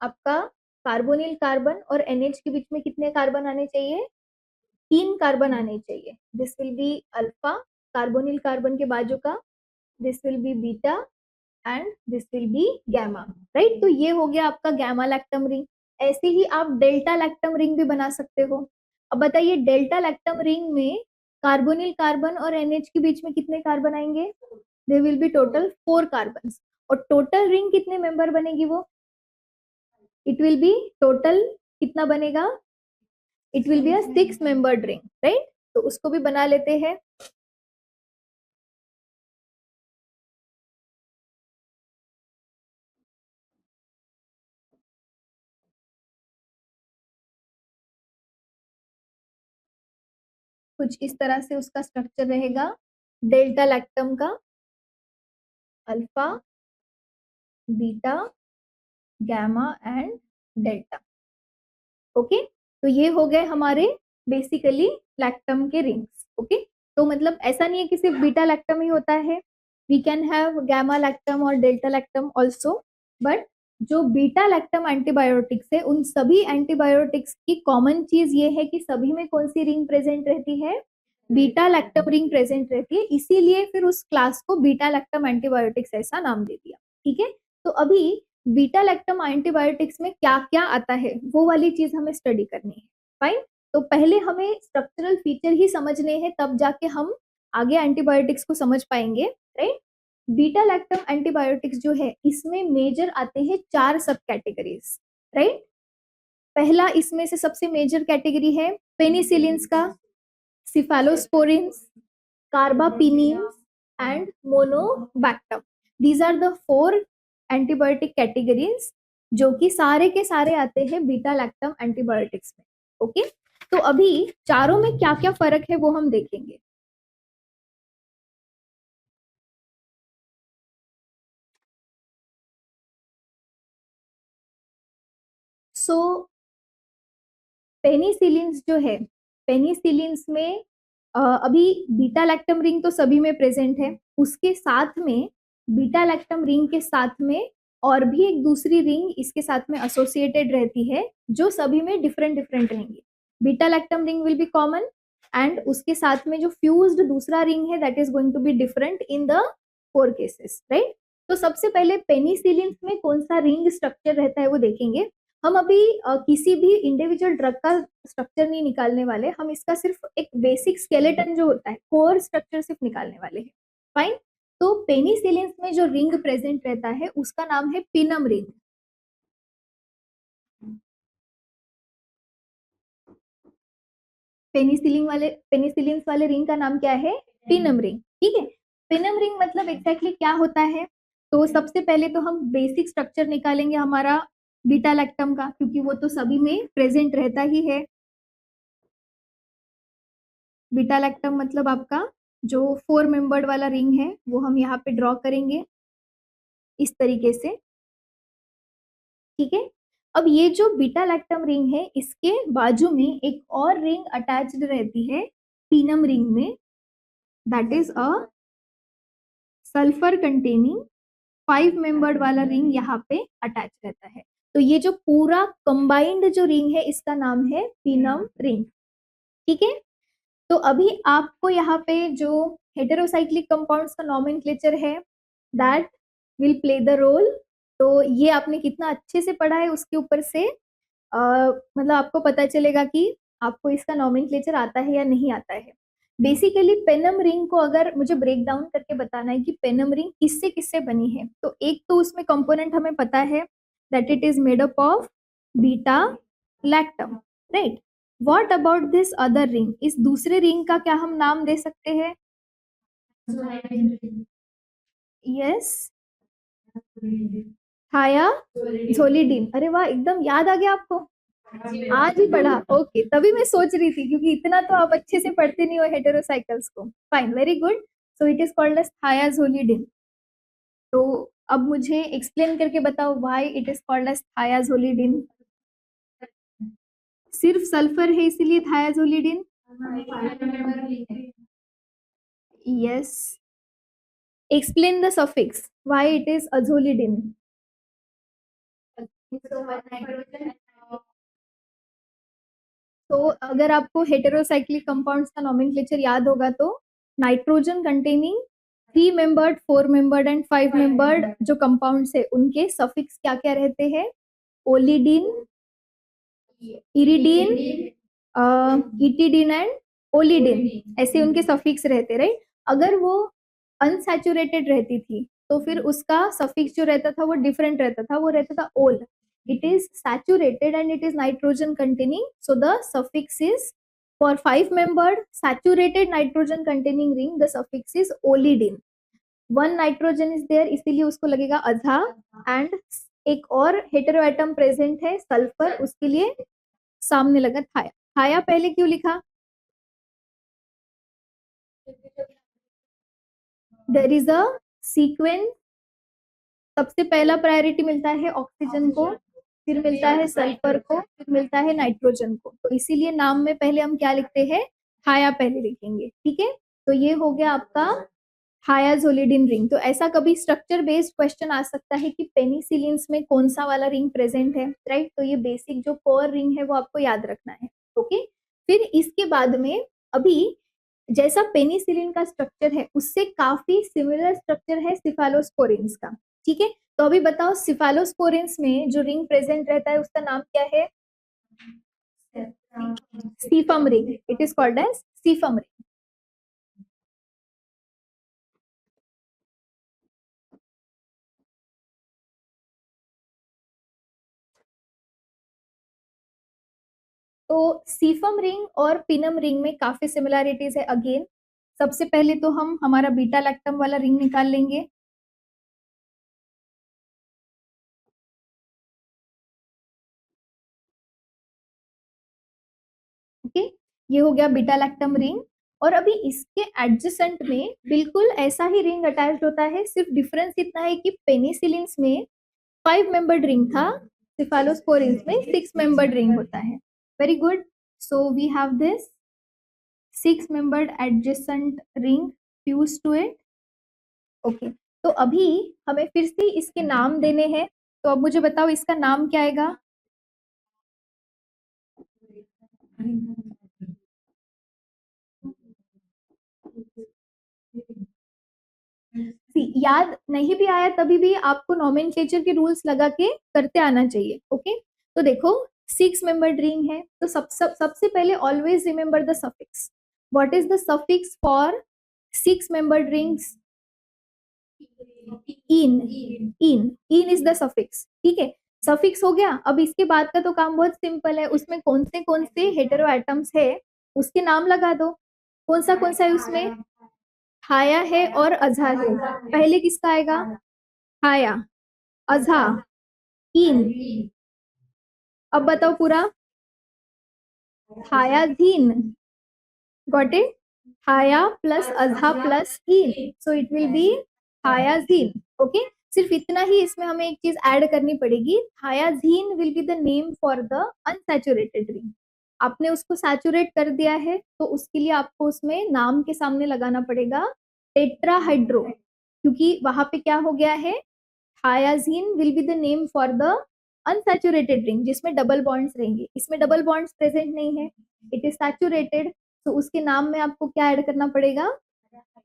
आपका कार्बोनिल कार्बन और NH के बीच में कितने कार्बन आने चाहिए? 3 कार्बन आने चाहिए. This will be alpha, carbonyl carbon के बाजू का, this will be beta and this will be gamma, right. तो ये हो गया आपका गैमा लैक्टम रिंग. ऐसे ही आप डेल्टा लैक्टम रिंग भी बना सकते हो. अब बताइए डेल्टा लैक्टम रिंग में कार्बोनिल कार्बन और NH के बीच में कितने कार्बन आएंगे? दे विल बी टोटल 4 कार्बन. और टोटल रिंग कितने मेंबर बनेगी वो? इट विल बी टोटल कितना बनेगा? It will be a 6 membered ring, right. तो उसको भी बना लेते हैं. कुछ इस तरह से उसका स्ट्रक्चर रहेगा डेल्टा लैक्टम का. Alpha, beta, gamma and delta. Okay. तो ये हो गए हमारे बेसिकली लैक्टम के रिंग्स. ओके. तो मतलब ऐसा नहीं है कि सिर्फ बीटा लैक्टम ही होता है. We can have gamma lactam और डेल्टा लैक्टम ऑल्सो. बट जो बीटा लैक्टम एंटीबायोटिक्स है उन सभी एंटीबायोटिक्स की कॉमन चीज ये है कि सभी में कौन सी रिंग प्रेजेंट रहती है? बीटा लैक्टम रिंग प्रेजेंट रहती है. इसीलिए फिर उस क्लास को बीटा लैक्टम एंटीबायोटिक्स ऐसा नाम दे दिया. ठीक है. तो अभी बीटा लैक्टम एंटीबायोटिक्स में क्या क्या आता है वो वाली चीज हमें स्टडी करनी है. फाइन. तो पहले हमें स्ट्रक्चरल फीचर ही समझने हैं, तब जाके हम आगे एंटीबायोटिक्स को समझ पाएंगे, राइट. बीटा लैक्टम एंटीबायोटिक्स जो है इसमें मेजर आते हैं 4 सब कैटेगरीज, राइट. पहला इसमें से सबसे मेजर कैटेगरी है पेनिसिलिन्स का, cephalosporins, carbapenems and monobactam. These are the 4 antibiotic categories जो कि सारे के सारे आते हैं बीटा लैक्टम एंटीबायोटिक्स में. ओके. तो अभी चारों में क्या क्या फर्क है वो हम देखेंगे. सो पेनिसिलिन्स जो है, पेनिसिलिन्स में अभी बीटा लैक्टम रिंग तो सभी में प्रेजेंट है. उसके साथ में बीटा लैक्टम रिंग के साथ में और भी एक दूसरी रिंग इसके साथ में एसोसिएटेड रहती है जो सभी में डिफरेंट डिफरेंट रहेंगी. Beta lactam ring will be common and उसके साथ में जो फ्यूज्ड दूसरा रिंग है that is going to be different in the 4 cases, right. तो सबसे पहले पेनिसिलिन्स में कौन सा रिंग स्ट्रक्चर रहता है वो देखेंगे. हम अभी किसी भी इंडिविजुअल ड्रग का स्ट्रक्चर नहीं निकालने वाले, हम इसका सिर्फ एक बेसिक स्केलेटन जो होता है कोर स्ट्रक्चर सिर्फ निकालने वाले हैं. फाइन. तो पेनिसिलिन्स में जो रिंग प्रेजेंट रहता है उसका नाम है पिनम रिंग. पेनिसिलिन्स वाले रिंग का नाम क्या है? पिनम रिंग. ठीक है. पिनम रिंग मतलब एग्जैक्टली क्या होता है? तो सबसे पहले तो हम बेसिक स्ट्रक्चर निकालेंगे हमारा बीटा लैक्टम का, क्योंकि वो तो सभी में प्रेजेंट रहता ही है. बीटा लैक्टम मतलब आपका जो 4 मेंबर्ड वाला रिंग है वो हम यहाँ पे ड्रॉ करेंगे इस तरीके से. ठीक है. अब ये जो बीटा लैक्टम रिंग है इसके बाजू में एक और रिंग अटैच्ड रहती है पिनम रिंग में, that is a sulphur containing 5 membered वाला रिंग यहाँ पे अटैच रहता है. तो ये जो पूरा कंबाइंड जो रिंग है इसका नाम है पिनम रिंग. ठीक है. तो अभी आपको यहाँ पे जो हेटेरोसाइक्लिक कंपाउंड्स का नॉमेनक्लेचर है that will play the role. तो ये आपने कितना अच्छे से पढ़ा है उसके ऊपर से मतलब आपको पता चलेगा कि आपको इसका नॉमेनक्लेचर आता है या नहीं आता है. बेसिकली पेनम रिंग को अगर मुझे ब्रेक डाउन करके बताना है कि पेनम रिंग किससे किससे बनी है, तो एक तो उसमें कंपोनेंट हमें पता है that it is made up of beta lactam, right. What about this other ring? इस दूसरे रिंग का क्या हम नाम दे सकते हैं? यस, थायाजोलिडिन. अरे वाह, एकदम याद आ गया आपको. आज ही पढ़ा. ओके. तभी मैं सोच रही थी क्योंकि इतना तो आप अच्छे से पढ़ते नहीं हो हेटेरोसाइकल्स को. Fine, very good. So it is called as thiazolidine. तो अब मुझे एक्सप्लेन करके बताओ why it is called as thiazolidine. सिर्फ सल्फर है इसीलिए thiazolidine? Yes. Explain the suffix why it is azolidine. तो अगर आपको हेटेरोसाइक्लिक कंपाउंड्स का नॉमेनक्लेचर याद होगा तो nitrogen containing 3 membered, 4 membered and 5 membered जो कंपाउंड्स है उनके सफिक्स क्या क्या रहते हैं? ओलिडीन, इरिडीन, इटिडीन एंड ओलिडीन, ऐसे उनके सफिक्स रहते, राइट। अगर वो अनसैचुरेटेड रहती थी तो फिर उसका सफिक्स जो रहता था वो डिफरेंट रहता था, वो रहता था ओल. It is saturated and it is nitrogen containing, so the suffix is for 5 membered saturated nitrogen containing ring, the suffix is olidine. One nitrogen is there, इसीलिए उसको लगेगा अधा, and एक और हेटेरो एटम प्रेजेंट है सल्फर, उसके लिए सामने लगा थाया. थाया पहले क्यों लिखा? There is a sequence. सबसे पहला प्रायोरिटी मिलता है ऑक्सीजन को, फिर मिलता है सल्फर को, फिर मिलता है नाइट्रोजन को. तो इसीलिए नाम में पहले हम क्या लिखते हैं? थाया पहले लिखेंगे, ठीक है. तो ये हो गया आपका थायाजोलिडिन रिंग. तो ऐसा कभी स्ट्रक्चर बेस्ड क्वेश्चन आ सकता है कि पेनिसिलिन्स में कौन सा वाला रिंग प्रेजेंट है, राइट. तो ये बेसिक जो कोर रिंग है वो आपको याद रखना है, ओके. फिर इसके बाद में अभी जैसा पेनिसिलिन का स्ट्रक्चर है उससे काफी सिमिलर स्ट्रक्चर है सिफालोस्पोरिन्स का, ठीक है. तो अभी बताओ सिफालोस्पोरिन्स में जो रिंग प्रेजेंट रहता है उसका नाम क्या है? Cepham ring. It is called as cepham ring. तो सीफम रिंग और पिनम रिंग में काफी सिमिलैरिटीज है अगेन. सबसे पहले तो हम हमारा बीटा लैक्टम वाला रिंग निकाल लेंगे. ओके, ये हो गया बीटा लैक्टम रिंग. और अभी इसके एडजेसेंट में बिल्कुल ऐसा ही रिंग अटैच्ड होता है, सिर्फ डिफरेंस इतना है कि पेनिसिलिन्स में 5 मेंबर्ड रिंग था, सिफालोस्पोरिन्स में 6 मेंबर्ड रिंग होता है. Very good. So we have this 6 membered adjacent ring fuse to it. Okay, तो अभी हमें फिर से इसके नाम देने हैं. तो अब मुझे बताओ इसका नाम क्या आएगा? याद नहीं भी आया तभी भी आपको नॉमेनक्लेचर के रूल्स लगा के करते आना चाहिए, ओके. तो देखो 6 मेंबर्ड रिंग है, तो सबसे पहले always remember the suffix. What is the suffix for 6 membered rings? In. In is the suffix, ठीक है. सफिक्स हो गया. अब इसके बाद का तो काम बहुत सिंपल है, उसमें कौन से हेटेरो एटम्स है उसके नाम लगा दो. कौन सा है उसमें? थाया है और अज़ा है. पहले किसका आएगा? थाया, अज़ा, इन. अब बताओ पूरा. Thiazine. Got it? Thia plus aza plus ine, so it will be thiazine, okay. सिर्फ इतना ही इसमें हमें एक चीज ऐड करनी पड़ेगी. Thiazine will be the name for the unsaturated ring. आपने उसको सैचुरेट कर दिया है तो उसके लिए आपको उसमें नाम के सामने लगाना पड़ेगा टेट्राहाइड्रो, क्योंकि वहां पे क्या हो गया है? Thiazine will be the name for the unsaturated ring जिसमें डबल बॉन्ड्स रहेंगे. इसमें डबल बॉन्ड्स प्रेजेंट नहीं है, इट इज सैचुरेटेड. तो उसके नाम में आपको क्या ऐड करना पड़ेगा?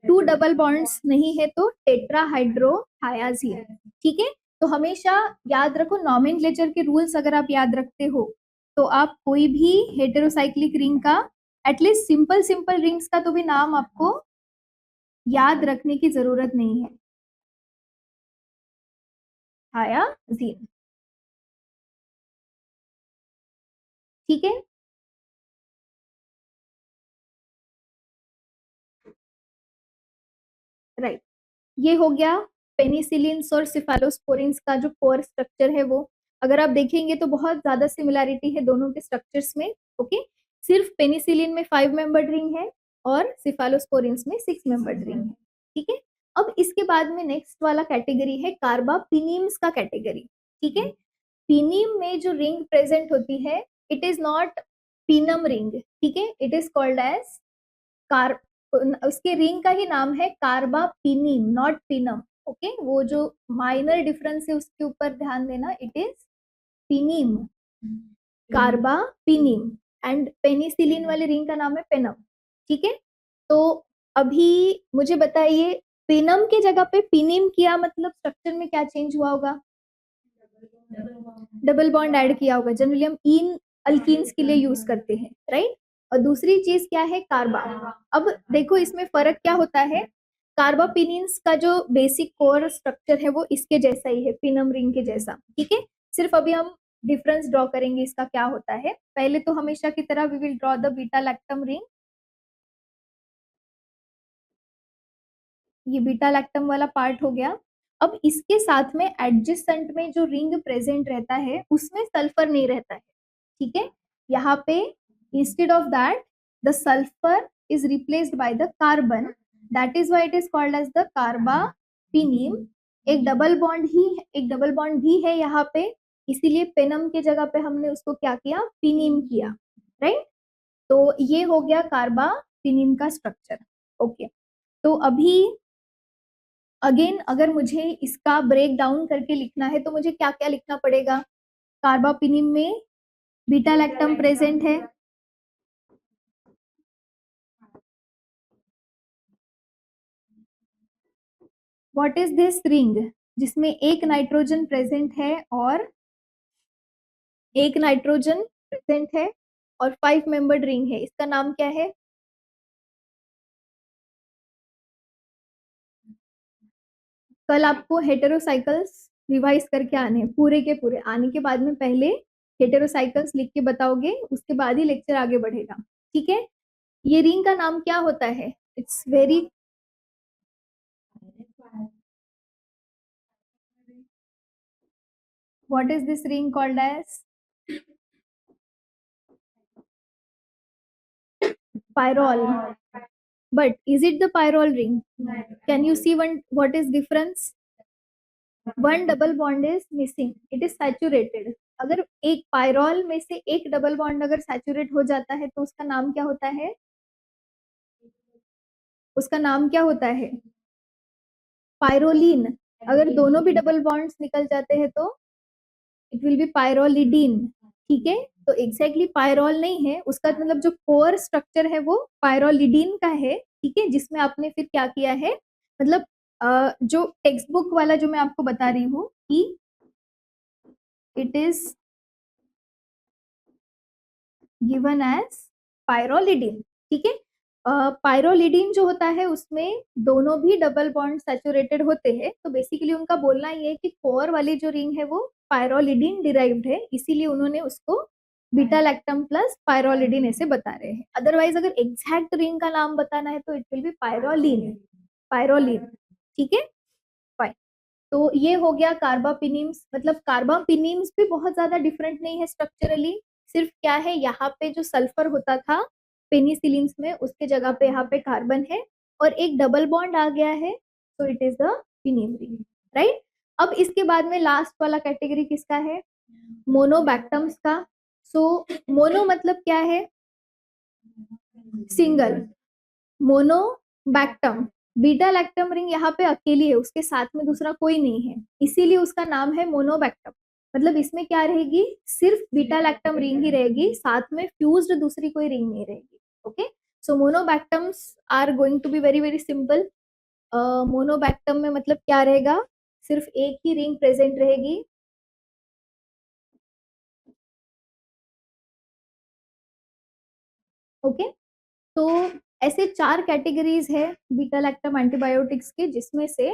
2 डबल बॉन्ड्स नहीं है तो टेट्राहाइड्रोथायाजीन, ठीक है. तो हमेशा याद रखो नॉमेनक्लेचर के रूल्स अगर आप याद रखते हो तो आप कोई भी हेटेरोसाइक्लिक रिंग का एटलीस्ट सिंपल रिंग्स का तो भी नाम आपको याद रखने की जरूरत नहीं है. थायाजीन, ठीक है. राइट, ये हो गया पेनिसिलिन्स और सिफालोस्पोरिन्स का जो कोर स्ट्रक्चर है वो. अगर आप देखेंगे तो बहुत ज्यादा सिमिलैरिटी है दोनों के स्ट्रक्चर्स में, ओके. सिर्फ पेनिसिलिन में 5 मेंबर्ड रिंग है और सिफालोस्पोरिन्स में 6 मेंबर्ड रिंग है, ठीक है. अब इसके बाद में नेक्स्ट वाला कैटेगरी है कार्बापिनीम्स का कैटेगरी, ठीक है. पिनीम में जो रिंग प्रेजेंट होती है it is not penam ring, ठीक है. It is called as car, उसके रिंग का ही नाम है कार्बापिनीम, नॉट पिनम, ओके. वो जो माइनर डिफरेंस है उसके ऊपर ध्यान देना. इट इज पिनीम, कार्बापिनीम, एंड पेनिसिलिन वाले रिंग का नाम है पेनम। ठीक है, तो अभी मुझे बताइए पेनम के जगह पे पिनिम किया, मतलब स्ट्रक्चर में क्या चेंज हुआ होगा? डबल बॉन्ड ऐड किया होगा। जनरली हम इन अल्कीन्स के लिए यूज करते हैं, राइट। और दूसरी चीज क्या है? कार्बा। अब देखो इसमें फर्क क्या होता है। कार्बापिनिन्स का जो बेसिक कोर स्ट्रक्चर है वो इसके जैसा ही है, पिनम रिंग के जैसा। ठीक है, सिर्फ अभी हम डिफरेंस ड्रॉ करेंगे इसका क्या होता है। पहले तो हमेशा की तरह we will draw the beta lactam ring. ये बीटा लैक्टम वाला पार्ट हो गया। अब इसके साथ में एडजेसेंट में जो रिंग प्रेजेंट रहता है उसमें सल्फर नहीं रहता है। ठीक है, यहाँ पे instead of that the sulphur is replaced by the carbon, that is why it is called as the carbapenem. एक डबल बॉन्ड भी है यहाँ पे, इसीलिए पेनम के जगह पे हमने उसको क्या किया? पिनिम किया, राइट। तो ये हो गया कार्बापिनिम का स्ट्रक्चर। ओके, तो अभी अगेन अगर मुझे इसका ब्रेक डाउन करके लिखना है तो मुझे क्या क्या लिखना पड़ेगा? कार्बापिनिम में बीटा लैक्टम प्रेजेंट है, व्हाट इज दिस रिंग जिसमें एक नाइट्रोजन प्रेजेंट है और एक नाइट्रोजन प्रेजेंट है और 5 मेंबर्ड रिंग है, इसका नाम क्या है? कल आपको हेटेरोसाइकल्स रिवाइज करके आने हैं, पूरे के पूरे आने के बाद में पहले हेटेरोसाइकल्स लिख के बताओगे, उसके बाद ही लेक्चर आगे बढ़ेगा। ठीक है, ये रिंग का नाम क्या होता है? It's very, what is this ring called as? Pyrrole. But is it the pyrrole ring? Can you see one? What is difference? One double bond is missing. It is saturated. अगर एक पायरोल में से एक डबल बॉन्ड अगर सैचुरेट हो जाता है तो उसका नाम क्या होता है? उसका नाम क्या होता है? पायरोलिन। अगर दोनों भी डबल बॉन्ड्स निकल जाते हैं तो इट विल बी पायरोलिडीन। ठीक है, तो एग्जैक्टली पायरोल नहीं है उसका, मतलब जो कोर स्ट्रक्चर है वो पायरोलिडीन का है। ठीक है, जिसमें आपने फिर क्या किया है, मतलब जो टेक्स्ट बुक वाला जो मैं आपको बता रही हूँ कि it is given as pyrrolidine. ठीक है, पायरोलिडीन जो होता है उसमें दोनों भी डबल बॉन्ड सैचुरेटेड होते हैं, तो बेसिकली उनका बोलना ये है कि कोर वाली जो रिंग है वो पायरोलिडीन डिराइव्ड है, इसीलिए उन्होंने उसको बीटा लैक्टम प्लस पायरोलिडीन ऐसे बता रहे हैं। अदरवाइज अगर एग्जैक्ट रिंग का नाम बताना है तो इट विल बी पायरोलिन। पायरोलिन। ठीक है, फाइन। तो ये हो गया कार्बापिनिम्स। मतलब कार्बापिनिम्स भी बहुत ज्यादा डिफरेंट नहीं है स्ट्रक्चरली, सिर्फ क्या है यहाँ पे जो सल्फर होता था पेनिसिलिन्स में उसके जगह पे यहाँ पे कार्बन है और एक डबल बॉन्ड आ गया है, तो it is the penem ring, right. अब इसके बाद में लास्ट वाला कैटेगरी किसका है? मोनोबैक्टम्स का। सो मोनो मतलब क्या है? Single. Monobactam, beta lactam ring यहाँ पे अकेली है, उसके साथ में दूसरा कोई नहीं है, इसीलिए उसका नाम है मोनोबैक्टम। मतलब इसमें क्या रहेगी? सिर्फ बीटा लैक्टम रिंग ही रहेगी, साथ में फ्यूज्ड दूसरी कोई रिंग नहीं रहेगी। Okay, so monobactams are going to be very very simple. Monobactam में मतलब क्या रहेगा? सिर्फ एक ही रिंग प्रेजेंट रहेगी। ओके, तो ऐसे 4 कैटेगरीज है बीटा लैक्टम एंटीबायोटिक्स के, जिसमें से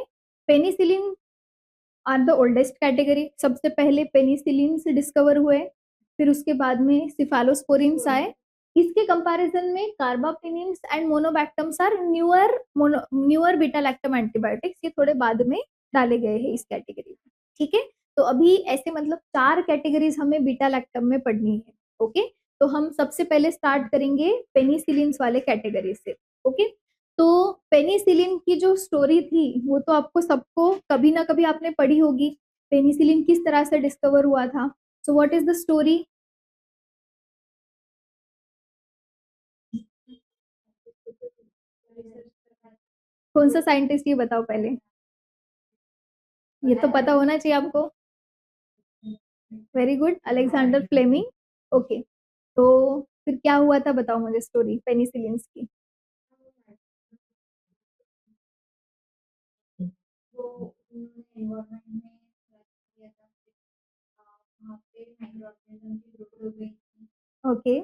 penicillin are the oldest category. सबसे पहले पेनिसिलिन से डिस्कवर हुए, फिर उसके बाद में सिफालोस्पोरिन्स आए। इसके कंपैरिजन में carbapenems and monobactams are newer beta lactam antibiotics, ये थोड़े बाद में डाले गए हैं इस कैटेगरी में। ठीक है, तो अभी ऐसे मतलब 4 कैटेगरीज हमें बीटा लैक्टम में पढ़नी है। ओके, तो हम सबसे पहले स्टार्ट करेंगे पेनिसिलिन्स वाले कैटेगरी से। ओके, तो पेनिसिलिन की जो स्टोरी थी वो तो आपको सबको कभी ना कभी आपने पढ़ी होगी, पेनिसिलिन किस तरह से डिस्कवर हुआ था। सो व्हाट इज द स्टोरी? कौन सा साइंटिस्ट ये बताओ पहले, ये तो पता होना चाहिए आपको। Very good, Alexander Fleming. Okay, तो फिर क्या हुआ था बताओ मुझे स्टोरी पेनिसिलिन की। तो उन्होंने एनवायरनमेंट में किया था, वहाँ पे माइक्रो ऑर्गेनिज्म की ग्रोथ हो गई। ओके,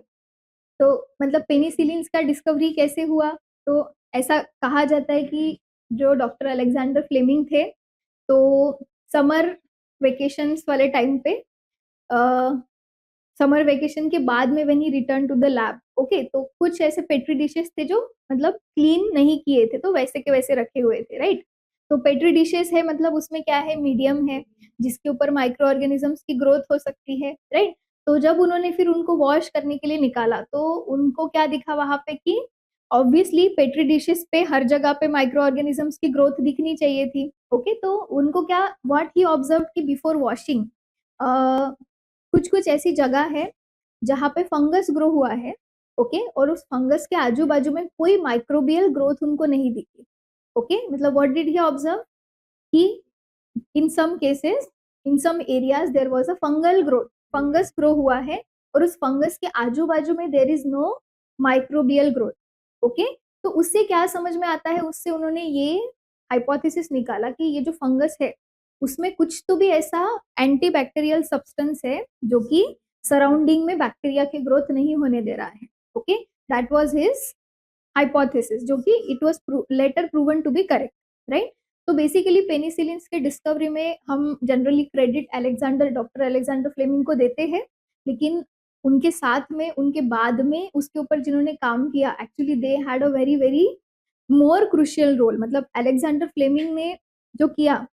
तो मतलब पेनिसिलिन का डिस्कवरी कैसे हुआ? तो ऐसा कहा जाता है कि जो डॉक्टर अलेक्जेंडर फ्लेमिंग थे, तो समर वेकेशंस वाले टाइम पे समर वेकेशन के बाद में when he return to the lab, okay, तो कुछ ऐसे पेट्री डिशेस थे जो मतलब क्लीन नहीं किए थे, तो वैसे के वैसे रखे हुए थे, राइट। तो पेट्री डिशेस है मतलब उसमें क्या है, मीडियम है जिसके ऊपर माइक्रो ऑर्गेनिजम्स की ग्रोथ हो सकती है, राइट। तो जब उन्होंने फिर उनको वॉश करने के लिए निकाला तो उनको क्या दिखा वहां पे कि ऑब्वियसली पेट्री डिशेस पे हर जगह पे माइक्रो ऑर्गेनिजम्स की ग्रोथ दिखनी चाहिए थी, ओके। तो उनको क्या, व्हाट ही ऑब्जर्व कि बिफोर वॉशिंग कुछ कुछ ऐसी जगह है जहाँ पे फंगस ग्रो हुआ है, ओके, और उस फंगस के आजू बाजू में कोई माइक्रोबियल ग्रोथ उनको नहीं दिखी, ओके। मतलब व्हाट डिड ही ऑब्जर्व कि in some cases, in some areas there was a fungal growth, fungus grow हुआ है और उस फंगस के आजू बाजू में there is no microbial growth, okay. तो उससे क्या समझ में आता है, उससे उन्होंने ये हाइपोथेसिस निकाला कि ये जो फंगस है उसमें कुछ तो भी ऐसा एंटीबैक्टीरियल सब्सटेंस है जो कि सराउंडिंग में बैक्टीरिया की ग्रोथ नहीं होने दे रहा है, okay. That was his hypothesis जो कि it was later proven to be correct, right. तो बेसिकली पेनिसिलिन के डिस्कवरी में हम generally credit Alexander, doctor Alexander Fleming को देते हैं, लेकिन उनके साथ में उनके बाद में उसके ऊपर जिन्होंने काम किया actually they had a very very more crucial role. मतलब अलेक्जेंडर फ्लेमिंग ने जो किया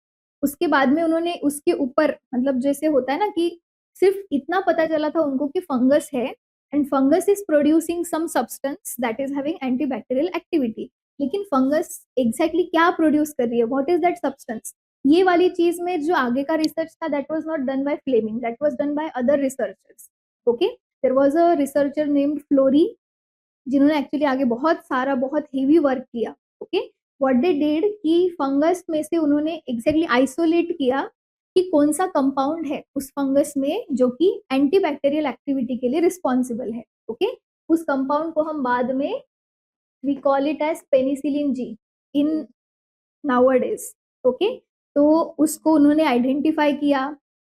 उसके बाद में उन्होंने उसके ऊपर, मतलब जैसे होता है ना कि सिर्फ इतना पता चला था उनको कि फंगस है and fungus is producing some substance that is having antibacterial activity, लेकिन फंगस एग्जैक्टली क्या प्रोड्यूस कर रही है, व्हाट इज दैट सब्सटेंस, ये वाली चीज में जो आगे का रिसर्च था that was not done by Fleming, that was done by other researchers, okay. There was a researcher named Florey जिन्होंने एक्चुअली आगे बहुत सारा बहुत हेवी वर्क किया, ओके। व्हाट दे डिड कि फंगस में से उन्होंने एग्जैक्टली आइसोलेट किया कि कौन सा कंपाउंड है उस फंगस में जो कि एंटीबैक्टीरियल एक्टिविटी के लिए रिस्पॉन्सिबल है, ओके। उस कंपाउंड को हम बाद में we call it as penicillin G in nowadays, okay. तो उसको उन्होंने आइडेंटिफाई किया,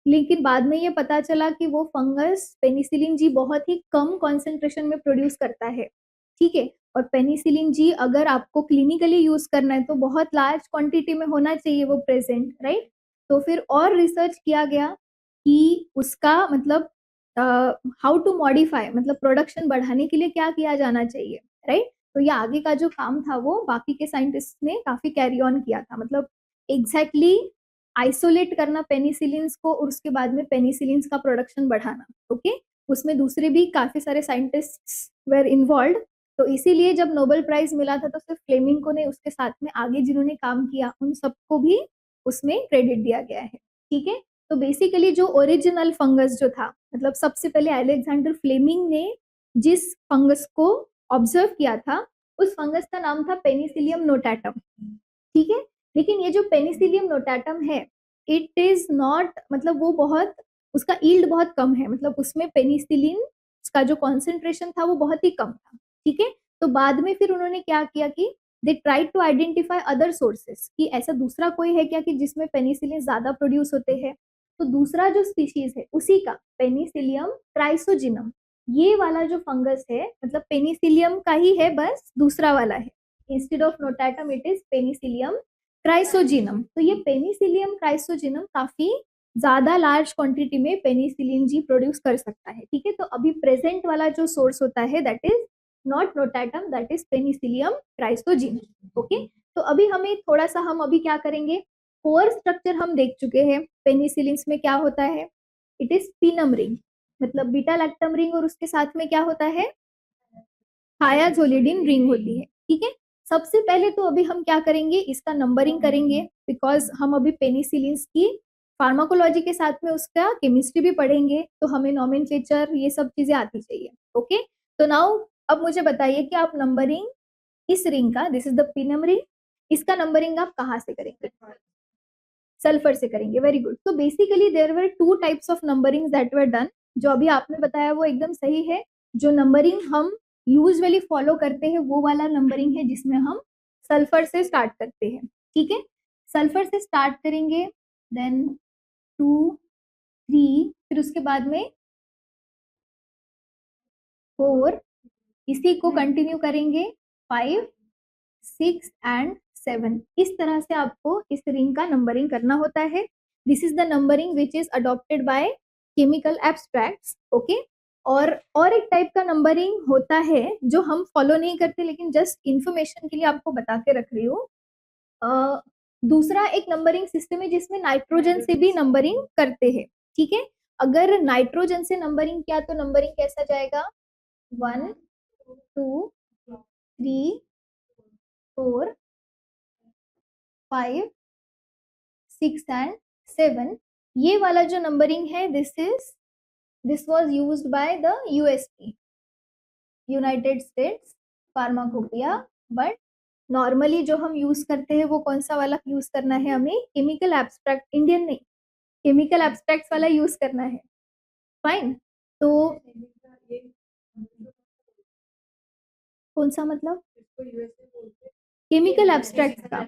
लेकिन बाद में ये पता चला कि वो फंगस पेनिसिलिन जी बहुत ही कम कॉन्सेंट्रेशन में प्रोड्यूस करता है, ठीक है। और पेनिसिलिन जी अगर आपको क्लिनिकली यूज करना है तो बहुत लार्ज क्वांटिटी में होना चाहिए वो प्रेजेंट, राइट। तो फिर और रिसर्च किया गया कि उसका मतलब हाउ टू मॉडिफाई, मतलब प्रोडक्शन बढ़ाने के लिए क्या किया जाना चाहिए, राइट। तो ये आगे का जो काम था वो बाकी के साइंटिस्ट ने काफी कैरी ऑन किया था, मतलब एग्जैक्टली आइसोलेट करना पेनिसिलिन्स को और उसके बाद में पेनिसिलिन्स का प्रोडक्शन बढ़ाना, ओके। उसमें दूसरे भी काफी सारे साइंटिस्ट वेर इन्वॉल्व। तो इसीलिए जब नोबेल प्राइज मिला था तो सिर्फ फ्लेमिंग को नहीं, उसके साथ में आगे जिन्होंने काम किया उन सबको भी उसमें क्रेडिट दिया गया है, ठीक है। तो बेसिकली जो ओरिजिनल फंगस जो था, मतलब सबसे पहले अलेक्जेंडर फ्लेमिंग ने जिस फंगस को ऑब्जर्व किया था उस फंगस का नाम था पेनिसिलियम नोटाटम, ठीक है। लेकिन ये जो पेनिसिलियम नोटाटम है इट इज नॉट, मतलब वो बहुत, उसका ईल्ड बहुत कम है, मतलब उसमें पेनिसिलिन का जो कॉन्सेंट्रेशन था वो बहुत ही कम था, ठीक है। तो बाद में फिर उन्होंने क्या किया कि they try to identify other sources कि ऐसा दूसरा कोई है क्या कि जिसमें पेनिसिलिन ज्यादा प्रोड्यूस होते हैं। तो दूसरा जो स्पीशीज है उसी का पेनिसिलियम ट्राइसोजिनम, ये वाला जो फंगस है मतलब पेनिसिलियम का ही है बस दूसरा वाला है, instead of notatum it is penicillium chrysogenum. तो ये पेनिसिलियम ट्राइसोजिनम काफी ज्यादा लार्ज क्वांटिटी में पेनिसिलिन जी प्रोड्यूस कर सकता है, ठीक है। तो अभी प्रेजेंट वाला जो सोर्स होता है that is not notatum, that is penicillium chrysogenum, okay. तो अभी हमें थोड़ा सा, हम अभी क्या करेंगे, कोर स्ट्रक्चर हम देख चुके हैं पेनिसिलिन में क्या होता है, इट इज पिनम रिंग, मतलब बीटा लैक्टम रिंग और उसके साथ में क्या होता है, थायाजोलिडिन रिंग होती है, ठीक है। सबसे पहले तो अभी हम क्या करेंगे, इसका नंबरिंग करेंगे बिकॉज हम अभी पेनिसिलिन की फार्माकोलॉजी के साथ में उसका केमिस्ट्री भी पढ़ेंगे, तो हमें नॉमेनक्लेचर ये सब चीजें आती चाहिए, ओके। तो नाउ अब मुझे बताइए कि आप नंबरिंग इस रिंग का, this is the penam ring, इसका नंबरिंग आप कहाँ से करेंगे, सल्फर से करेंगे, वेरी गुड। तो basically there were two types of numbering that were done, जो अभी आपने बताया वो एकदम सही है। जो नंबरिंग हम यूजुअली फॉलो करते हैं वो वाला नंबरिंग है जिसमें हम सल्फर से स्टार्ट करते हैं, ठीक है। सल्फर से स्टार्ट करेंगे, देन 2, 3, फिर उसके बाद में 4, इसी को कंटिन्यू करेंगे 5, 6 एंड 7। इस तरह से आपको इस रिंग का नंबरिंग करना होता है। This is the numbering which is adopted by chemical abstracts, okay. और एक टाइप का नंबरिंग होता है जो हम फॉलो नहीं करते, लेकिन जस्ट इंफॉर्मेशन के लिए आपको बता के रख रही हूँ। दूसरा एक नंबरिंग सिस्टम है जिसमें नाइट्रोजन से भी नंबरिंग करते हैं, ठीक है। अगर नाइट्रोजन से नंबरिंग किया तो नंबरिंग कैसा जाएगा, 1, 2, 3, 4, 5, 6 एंड 7। ये वाला जो नंबरिंग है this was used by the USP, United states pharmacopoeia. But normally जो हम यूज करते हैं वो कौन सा वाला यूज करना है, हमें केमिकल एब्स्ट्रैक्ट, इंडियन नहीं, केमिकल एब्स्ट्रैक्ट वाला यूज करना है। फाइन, तो कौन सा मतलब केमिकल एब्स्ट्रैक्ट का,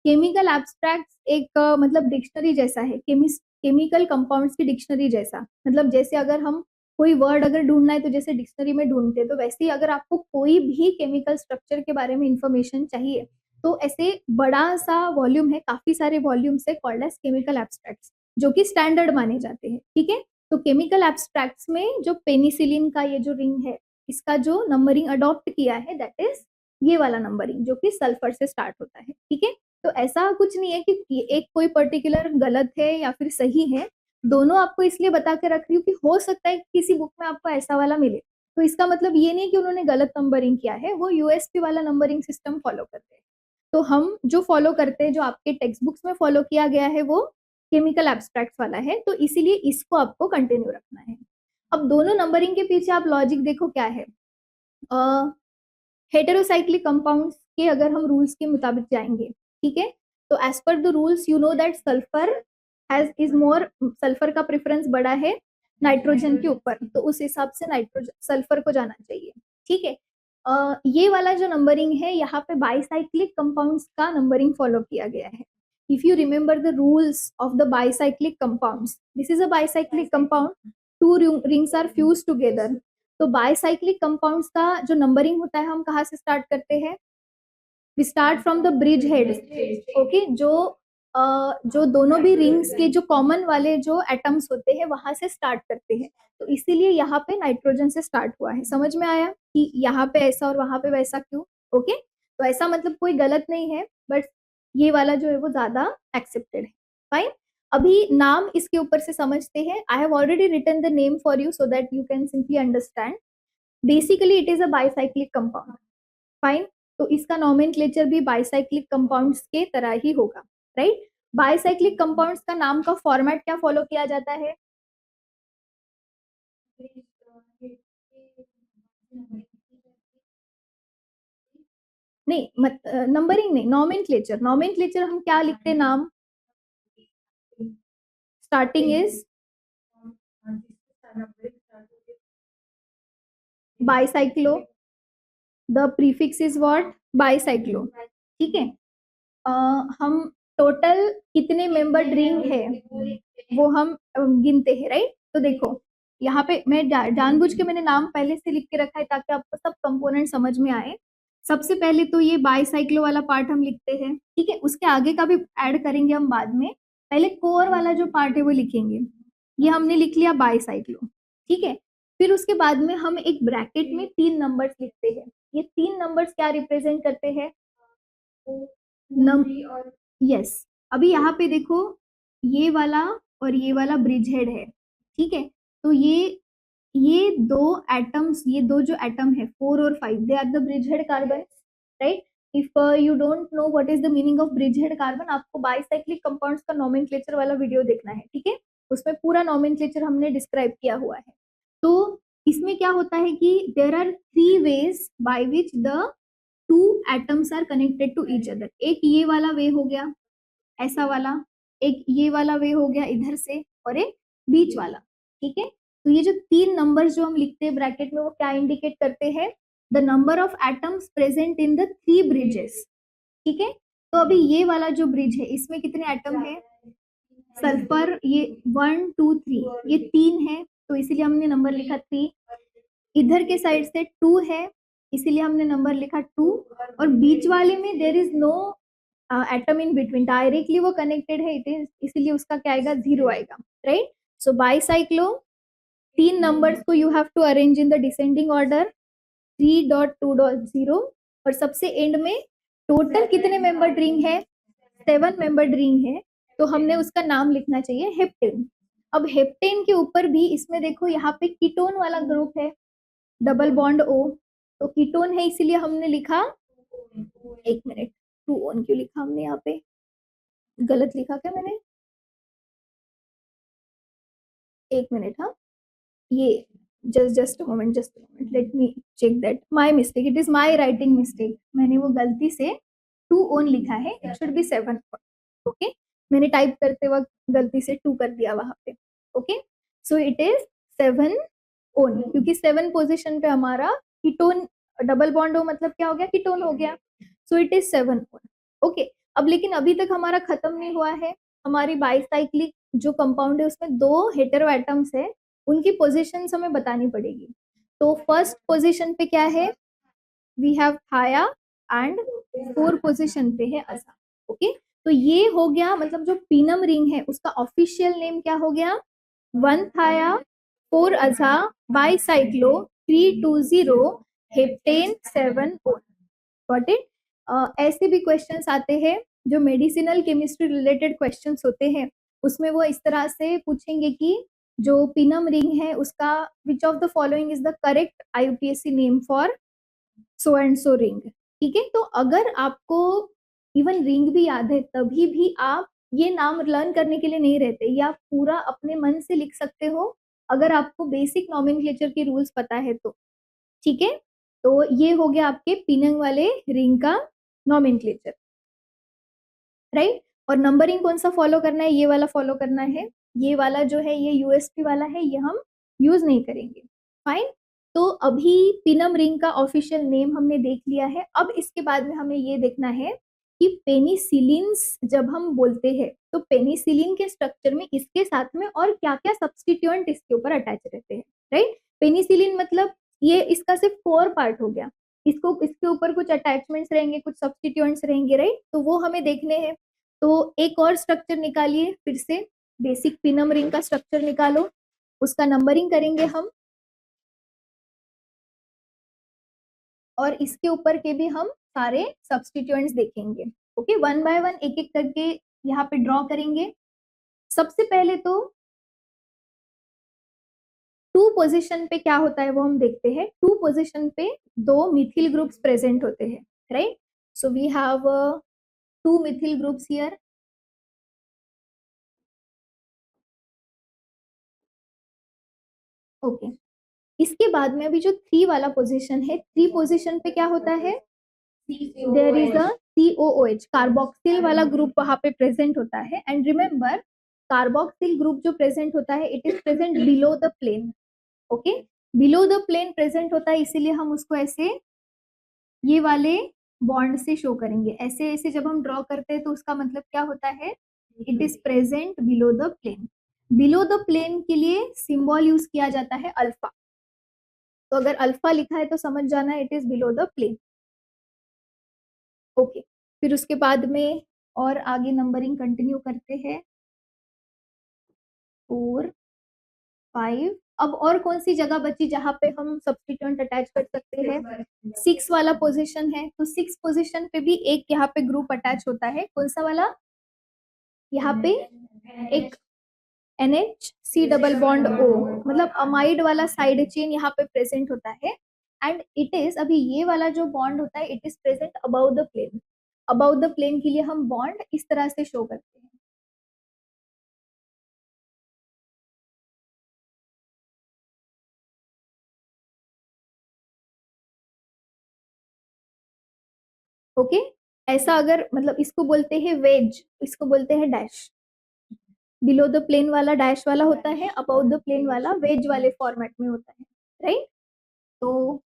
केमिकल एब्स्ट्रैक्ट एक मतलब डिक्शनरी जैसा है, केमिकल कंपाउंड्स की डिक्शनरी जैसा। मतलब जैसे अगर हम कोई वर्ड अगर ढूंढना है तो जैसे डिक्शनरी में ढूंढते हैं, तो वैसे ही अगर आपको कोई भी केमिकल स्ट्रक्चर के बारे में इंफॉर्मेशन चाहिए तो ऐसे बड़ा सा वॉल्यूम है, काफी सारे वॉल्यूम से, कॉल्ड एज केमिकल एब्स्ट्रैक्ट्स, जो कि स्टैंडर्ड माने जाते हैं, ठीक है। तो केमिकल एब्स्ट्रैक्ट्स में जो पेनिसिलिन का ये जो रिंग है, इसका जो नंबरिंग अडॉप्ट किया है दैट इज ये वाला नंबरिंग जो कि सल्फर से स्टार्ट होता है, ठीक है। तो ऐसा कुछ नहीं है कि एक कोई पर्टिकुलर गलत है या फिर सही है, दोनों आपको इसलिए बता के रख रही हूँ कि हो सकता है कि किसी बुक में आपको ऐसा वाला मिले, तो इसका मतलब ये नहीं है कि उन्होंने गलत नंबरिंग किया है, वो यूएसपी वाला नंबरिंग सिस्टम फॉलो करते हैं। तो हम जो फॉलो करते हैं, जो आपके टेक्स्ट बुक्स में फॉलो किया गया है, वो केमिकल एब्स्ट्रैक्ट वाला है, तो इसीलिए इसको आपको कंटिन्यू रखना है। अब दोनों नंबरिंग के पीछे आप लॉजिक देखो क्या है। हेटेरोसाइक्लिक कंपाउंड्स के अगर हम रूल्स के मुताबिक जाएंगे, ठीक है, तो as per the rules you know that sulphur has is more, sulphur का प्रेफरेंस बड़ा है नाइट्रोजन के ऊपर, तो उस हिसाब से नाइट्रोजन सल्फर को जाना चाहिए, ठीक है। ये वाला जो नंबरिंग है यहाँ पे बाईसाइक्लिक कंपाउंड्स का नंबरिंग फॉलो किया गया है। If you remember the rules of the bicyclic compounds, this is a bicyclic compound, two rings are fuse together. तो बायसाइक्लिक कंपाउंड्स का जो नंबरिंग होता है, हम कहाँ से स्टार्ट करते हैं, we start from the bridge head, okay. जो दोनों भी रिंग्स के जो कॉमन वाले जो एटम्स होते हैं वहां से स्टार्ट करते हैं, तो इसीलिए यहाँ पे नाइट्रोजन से स्टार्ट हुआ है। समझ में आया कि यहाँ पे ऐसा और वहां पे वैसा क्यों, ओके। तो ऐसा मतलब कोई गलत नहीं है, बट ये वाला जो है वो ज्यादा एक्सेप्टेड है। फाइन, अभी नाम इसके ऊपर से समझते हैं। I have already written the name for you so that you can simply understand. Basically it is a bicyclic compound, fine. तो इसका नॉमेनक्लेचर भी बाइसाइक्लिक कंपाउंड्स के तरह ही होगा, राइट। बाइसाइक्लिक कंपाउंड्स का नाम का फॉर्मेट क्या फॉलो किया जाता है, नहीं नंबरिंग नहीं, नॉमेनक्लेचर, नॉमेनक्लेचर हम क्या लिखते हैं, नाम starting is bicyclo, the prefix is what, bicyclo, ठीक है। हम टोटल कितने मेंबर रिंग है वो हम गिनते हैं, राइट। तो देखो यहाँ पे मैं जानबूझ के मैंने नाम पहले से लिख के रखा है ताकि आपको सब कंपोनेंट समझ में आए। सबसे पहले तो ये बाईसाइक्लो वाला पार्ट हम लिखते हैं, ठीक है। उसके आगे का भी ऐड करेंगे हम बाद में, पहले कोर वाला जो पार्ट है वो लिखेंगे। ये हमने लिख लिया बाईसाइक्लो, ठीक है। फिर उसके बाद में हम एक ब्रैकेट में 3 नंबर्स लिखते हैं। ये 3 नंबर्स क्या रिप्रेजेंट करते हैं, नम यस। अभी यहाँ पे देखो, ये वाला और ये वाला ब्रिज हेड है, ठीक है। तो ये दो एटम्स, ये दो जो एटम है 4 और 5, they are the bridge head carbon, right. If you don't know what is the meaning of bridge head carbon, आपको बाइसाइक्लिक कंपाउंड्स का नॉमेनक्लेचर वाला वीडियो देखना है, ठीक है। उसमें पूरा नॉमेनक्लेचर हमने डिस्क्राइब किया हुआ है। तो इसमें क्या होता है कि there are 3 ways by which the 2 atoms are connected to each other. एक ये वाला वे हो गया, ऐसा वाला, एक ये वाला वे हो गया इधर से, और एक बीच वाला, ठीक है। तो ये जो 3 नंबर्स जो हम लिखते हैं ब्रैकेट में वो क्या इंडिकेट करते हैं? The number of atoms present in the 3 bridges. ठीक है, तो अभी ये वाला जो ब्रिज है इसमें कितने एटम है? सल्फर ये 1 2 3 ये 3 है, तो इसीलिए हमने नंबर लिखा 3। इधर के साइड से 2 है, इसीलिए हमने नंबर लिखा 2। और बीच वाले में there is no atom in between, directly वो कनेक्टेड है, इट इज, इसीलिए उसका क्या आएगा? 0 आएगा, राइट। सो बाईसाइक्लो 3 नंबर्स को you have to arrange in the descending order 3.2.0, और सबसे एंड में टोटल कितने मेंबर रिंग है? 7 मेंबर रिंग है, तो हमने उसका नाम लिखना चाहिए हेप्टेन। अब हेप्टेन के ऊपर भी इसमें देखो यहाँ पे कीटोन वाला ग्रुप है, डबल बॉन्ड ओ, तो कीटोन है इसीलिए हमने लिखा, एक मिनट, 2 ओन क्यों लिखा हमने? यहाँ पे गलत लिखा क्या मैंने? एक मिनट, हाँ, ये just moment, let me check that, my mistake, it is my writing mistake, मैंने वो गलती से 2 ओन लिखा है, it should be 7 one. Okay, मैंने टाइप करते वक्त गलती से 2 कर दिया वहां पे। Okay, so it is 7 one, क्योंकि 7 पोजिशन पे हमारा कीटोन, डबल बॉन्ड हो मतलब क्या हो गया? कीटोन हो गया, सो इट इज 7 ओन। ओके, अब लेकिन अभी तक हमारा खत्म नहीं हुआ है, हमारी बाईसाइक्लिक जो कंपाउंड है उसमें 2 हेटेरो एटम्स है, उनकी पोजीशंस हमें बतानी पड़ेगी। तो फर्स्ट पोजीशन पे क्या है? वी हैव थाया, एंड 4 पोजीशन पे है असा। ओके, तो ये हो गया, मतलब जो पीनम रिंग है उसका ऑफिशियल नेम क्या हो गया? 1 थाया 4 अजा bicyclo 320 heptane 7 own. Got it? ऐसे भी क्वेश्चंस आते हैं जो मेडिसिनल केमिस्ट्री रिलेटेड क्वेश्चंस होते हैं, उसमें वो इस तरह से पूछेंगे कि जो पिनम रिंग है उसका which of the following is the correct आईयूपीएससी name for so and so ring. ठीक है, तो अगर आपको इवन रिंग भी याद है तभी भी आप ये नाम लर्न करने के लिए नहीं रहते, या पूरा अपने मन से लिख सकते हो अगर आपको बेसिक नॉमेनक्लेचर के रूल्स पता है तो। ठीक है, तो ये हो गया आपके पिनंग वाले रिंग का नॉमेनक्लेचर, राइट। और नंबरिंग कौन सा फॉलो करना है? ये वाला फॉलो करना है, ये वाला जो है ये यूएसपी वाला है, ये हम यूज नहीं करेंगे। फाइन, तो अभी पिनम रिंग का ऑफिशियल नेम हमने देख लिया है। अब इसके बाद में हमें ये देखना है कि पेनिसिलिन्स जब हम बोलते हैं तो पेनिसिलिन के स्ट्रक्चर में इसके साथ में और क्या क्या सब्सटीट्यूएंट इसके ऊपर अटैच रहते हैं, राइट। पेनिसिलिन मतलब ये इसका सिर्फ 4 पार्ट हो गया, इसको इसके ऊपर कुछ अटैचमेंट्स रहेंगे, कुछ सब्सटीट्यूएंट्स रहेंगे, राइट, तो वो हमें देखने हैं। तो एक और स्ट्रक्चर निकालिए, फिर से बेसिक पिनम रिंग का स्ट्रक्चर निकालो, उसका नंबरिंग करेंगे हम, और इसके ऊपर के भी हम सारे सब्सटीट्यूएंट्स देखेंगे। ओके, वन बाय वन एक एक करके यहाँ पे ड्रॉ करेंगे। सबसे पहले तो 2 पोजीशन पे क्या होता है वो हम देखते हैं। 2 पोजीशन पे 2 मिथिल ग्रुप्स प्रेजेंट होते हैं, right. So we have 2 methyl groups here. Okay, इसके बाद में अभी जो 3 वाला पोजीशन है, 3 पोजीशन पे क्या होता है? There is a COOH, carboxyl वाला ग्रुप वहां पे प्रेजेंट होता है। एंड रिमेंबर, कार्बोक्सिल ग्रुप जो प्रेजेंट होता है it is present below the plane. Okay, below the plane present होता है, इसीलिए हम उसको ऐसे ये वाले बॉन्ड से शो करेंगे। ऐसे ऐसे जब हम ड्रॉ करते हैं तो उसका मतलब क्या होता है? It is present below the plane. Below the plane के लिए सिंबल यूज किया जाता है अल्फा, तो अगर अल्फा लिखा है तो समझ जाना it is below the plane. Okay, फिर उसके बाद में और आगे नंबरिंग कंटिन्यू करते हैं, 4 5। अब और कौन सी जगह बची जहां पे हम सब्स्टिट्यूएंट अटैच कर सकते हैं? 6 वाला पोजीशन है, तो 6 पोजीशन पे भी एक यहाँ पे ग्रुप अटैच होता है, कौन सा वाला? यहाँ पे एक NH डबल बॉन्ड O, मतलब अमाइड वाला साइड चेन यहाँ पे प्रेजेंट होता है। एंड इट इज, अभी ये वाला जो बॉन्ड होता है it is present above the plane. Above the plane के लिए हम बॉन्ड इस तरह से शो करते हैं। ओके, ऐसा अगर मतलब इसको बोलते हैं वेज, इसको बोलते हैं डैश। बिलो द प्लेन वाला डैश वाला होता है, अबाउट द प्लेन वाला वेज वाले फॉर्मेट में होता है, राइट। तो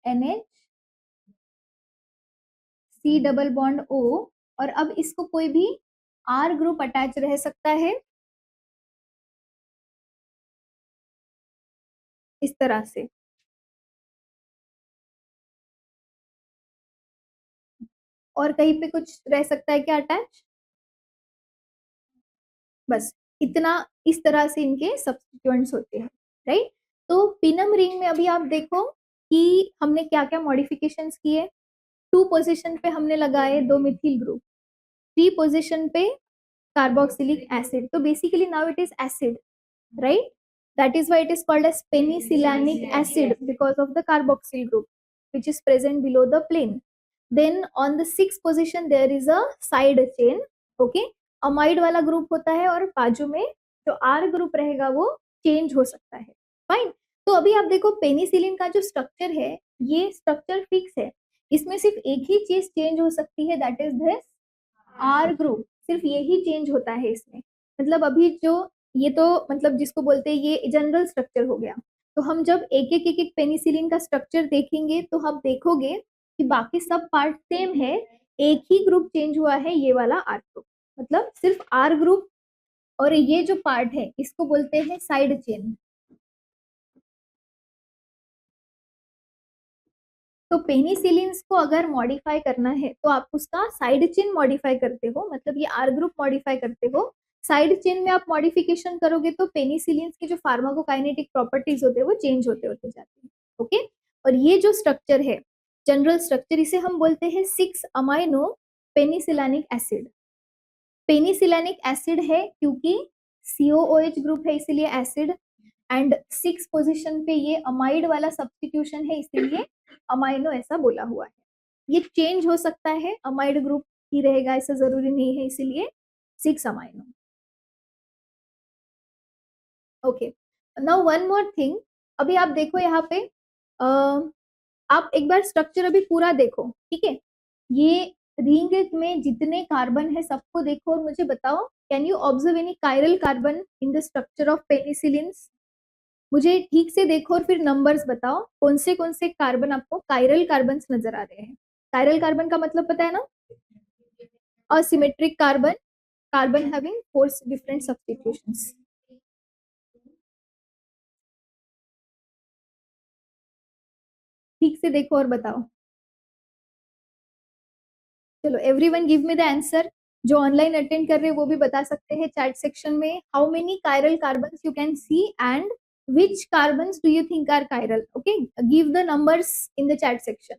NH C double bond O, और अब इसको कोई भी R ग्रुप अटैच रह सकता है इस तरह से, और कहीं पे कुछ रह सकता है क्या अटैच, बस इतना, इस तरह से इनके सब्स्टिट्यूएंट्स होते हैं, राइट। तो पिनम रिंग में अभी आप देखो कि हमने क्या क्या मॉडिफिकेशंस किए। 2 पोजीशन पे हमने लगाए 2 मिथिल ग्रुप, 3 पोजीशन पे कार्बोक्सिलिक एसिड, तो basically now it is acid, right? That is why it is called as penicillinic acid because of the carboxyl group which is present below the plane. Then on the 6th position there is a side chain, okay? Amide वाला ग्रुप होता है और बाजू में जो आर ग्रुप रहेगा वो चेंज हो सकता है, फाइन। तो अभी आप देखो पेनिसिलिन का जो स्ट्रक्चर है ये स्ट्रक्चर फिक्स है, इसमें सिर्फ एक ही चीज चेंज हो सकती है, that is this R group, सिर्फ यही चेंज होता है इसमें। मतलब अभी जो ये तो मतलब जिसको बोलते हैं ये जनरल स्ट्रक्चर हो गया, तो हम जब एक एक पेनिसिलिन का स्ट्रक्चर देखेंगे तो हम देखोगे कि बाकी सब पार्ट सेम है, एक ही ग्रुप चेंज हुआ है, ये वाला आर ग्रुप, मतलब सिर्फ आर ग्रुप, और ये जो पार्ट है इसको बोलते हैं साइड चेन। तो पेनिसिलिन्स को अगर मॉडिफाई करना है तो आप उसका साइड चेन मॉडिफाई करते हो, मतलब ये आर ग्रुप मॉडिफाई करते हो, साइड चेन में आप मॉडिफिकेशन करोगे तो पेनिसिलिन्स के जो फार्माकोकाइनेटिक प्रॉपर्टीज होते हैं वो चेंज होते होते जाते हैं, ओके। और ये जो स्ट्रक्चर है जनरल स्ट्रक्चर, इसे हम बोलते हैं 6 अमाइनो पेनिसिलानिक एसिड। पेनिसिलानिक एसिड है क्योंकि COOH ग्रुप है इसीलिए एसिड, एंड 6 पोजीशन पे ये अमाइड वाला सब्स्टिट्यूशन है इसीलिए अमाइनो ऐसा बोला हुआ है। ये चेंज हो सकता है, अमाइड ग्रुप ही रहेगा ऐसा जरूरी नहीं है, इसीलिए 6 amino, okay. Now one more thing, अभी आप देखो यहाँ पे आप एक बार स्ट्रक्चर अभी पूरा देखो, ठीक है। ये रिंग में जितने कार्बन है सबको देखो और मुझे बताओ, can you observe any chiral carbon in the structure of penicillins? मुझे ठीक से देखो और फिर नंबर्स बताओ कौन से कार्बन आपको कायरल कार्बन नजर आ रहे हैं। कायरल कार्बन का मतलब पता है ना, asymmetric carbon, carbon having 4 different substitutions. ठीक से देखो और बताओ। चलो everyone give me the answer, जो ऑनलाइन अटेंड कर रहे हैं वो भी बता सकते हैं चैट सेक्शन में, how many chiral carbons you can see and which carbons do you think are chiral? Okay, give the numbers in the chat section.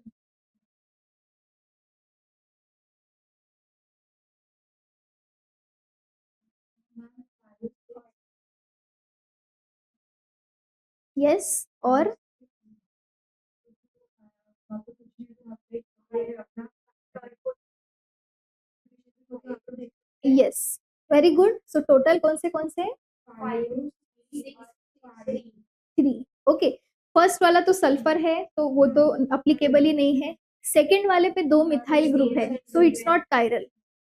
Yes, और yes, very good. So total कौन से 3, ओके। फर्स्ट वाला तो सल्फर है तो वो तो अप्लीकेबल ही नहीं है, सेकेंड वाले पे 2 मिथाइल ग्रुप है so it's not chiral,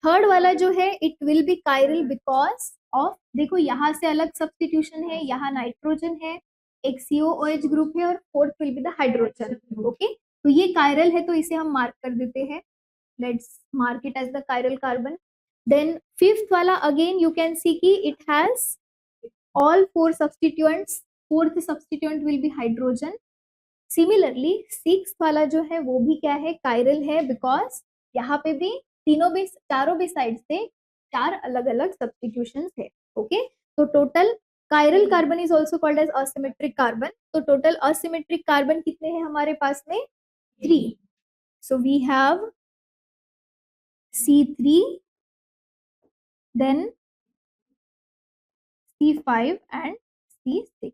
third वाला जो है it will B chiral because of, देखो यहाँ से अलग सब्स्टिट्यूशन है, यहाँ नाइट्रोजन है, एक COOH ग्रुप है और fourth will be the hydrogen, okay. तो ये कायरल है तो इसे हम मार्क कर देते हैं, let's mark it as the chiral carbon. Then fifth wala again you can see ki it has all 4 substituents, fourth substituent will be hydrogen. Similarly sixth वाला जो है वो भी क्या है, chiral है, because यहाँ पे भी तीनों भी चारों भी साइड से 4 अलग अलग substitutions है, okay। तो total chiral carbon is also called as asymmetric carbon, तो total asymmetric carbon कितने हैं हमारे पास में, 3। so we have C3, then C5 and C6,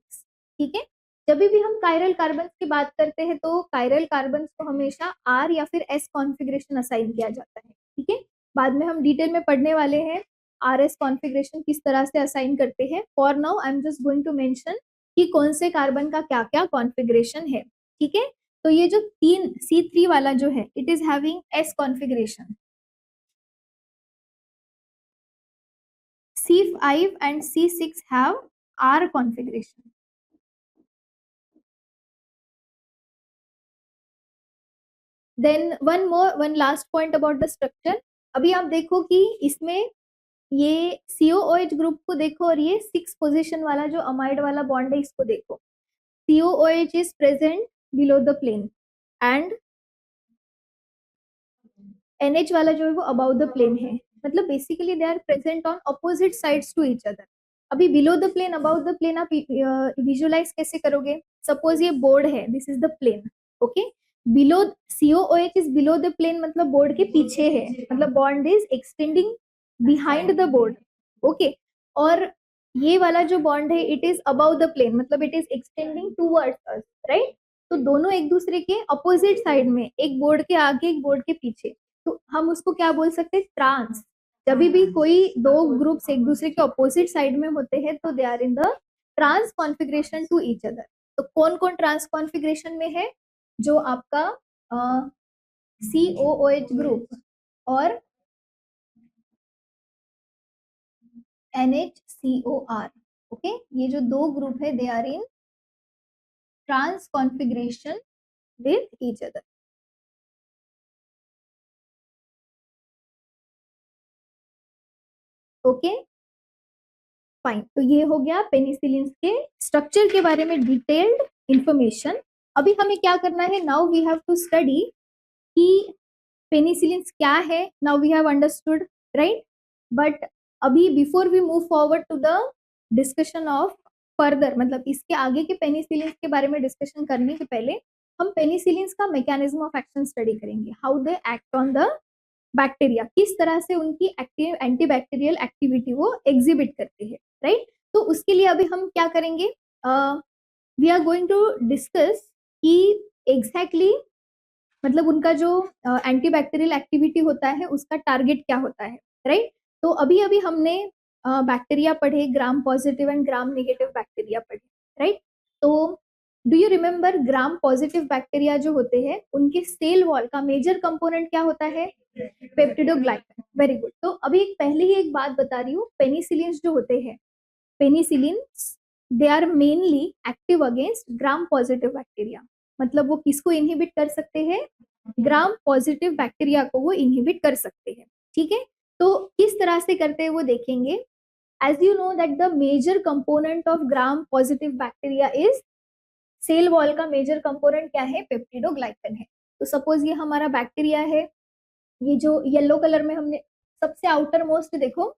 ठीक है। जब भी हम कायरल कार्बन की बात करते हैं तो कायरल कार्बन को हमेशा R या फिर S कॉन्फ़िगरेशन असाइन किया जाता है, ठीक है। बाद में हम डिटेल में पढ़ने वाले हैं RS कॉन्फ़िगरेशन किस तरह से असाइन करते हैं। For now I am just going to mention कि कौन से कार्बन का क्या क्या कॉन्फ़िगरेशन है, ठीक है। तो ये जो 3 C3 वाला जो है it is having S configuration, C5 and C6 have R configuration. Then one last point about the structure. अभी आप देखो कि इसमें ये COOH ग्रुप को देखो और ये 6 पोजीशन वाला जो अमाइड वाला बॉन्ड है इसको देखो. COOH is present below the plane and NH वाला जो है वो अबाउ द प्लेन है. मतलब basically they are present on opposite sides to each other. अभी below the plane above the plane आप विजुअलाइज कैसे करोगे? सपोज ये बोर्ड है, this is the plane. Okay, below COOH is below the plane मतलब बोर्ड के पीछे है, मतलब bond is extending behind the board. Okay, और ये वाला जो बॉन्ड है it is above the plane मतलब it is extending towards us, right? तो दोनों एक दूसरे के अपोजिट साइड में, एक बोर्ड के आगे एक बोर्ड के पीछे. तो हम उसको क्या बोल सकते हैं? ट्रांस. जब भी कोई दो ग्रुप्स एक दूसरे के ऑपोजिट साइड में होते हैं तो they are in the trans configuration to each other. तो कौन कौन ट्रांस कॉन्फ़िगरेशन में है? जो आपका COOH ग्रुप और NHCOR. ओके, ये जो दो ग्रुप है they are in trans configuration with each other. Okay, fine. तो ये हो गया पेनिसिलिन के स्ट्रक्चर के बारे में डिटेल्ड इंफॉर्मेशन. अभी हमें क्या करना है? Now we have to study कि पेनिसिलिन क्या है. Now we have understood, right? But अभी before we move forward to the discussion of further, मतलब इसके आगे के पेनिसिलिन के बारे में डिस्कशन करने के पहले हम पेनिसिलिन का मैकेनिज्म ऑफ एक्शन स्टडी करेंगे. How they act on the bacteria, किस तरह से उनकी एक्टिव एंटीबैक्टीरियल एक्टिविटी वो एग्जिबिट करते हैं, राइट? तो उसके लिए अभी हम क्या करेंगे? We are going to discuss कि एग्जैक्टली मतलब उनका जो एंटीबैक्टीरियल एक्टिविटी होता है उसका टारगेट क्या होता है, राइट? तो अभी अभी हमने बैक्टीरिया पढ़े, ग्राम positive and gram negative bacteria पढ़े, राइट? तो do you remember gram positive bacteria जो होते हैं उनके सेल वॉल का मेजर कंपोनेंट क्या होता है? पेप्टिडोग्लाइकन. Very good. तो अभी पहले ही एक बात बता रही हूँ, पेनिसिलिन जो होते हैं, penicillin they are mainly active against gram positive bacteria. मतलब वो किसको इनहिबिट कर सकते हैं? ग्राम पॉजिटिव बैक्टीरिया को वो इनहिबिट कर सकते हैं. ठीक है, तो किस तरह से करते हैं वो देखेंगे. As you know that the major component of gram positive bacteria is, cell wall का मेजर कंपोनेंट क्या है? पेप्टिडोग्लाइकन है. तो सपोज ये हमारा बैक्टीरिया है, ये जो येलो कलर में हमने सबसे आउटर मोस्ट देखो,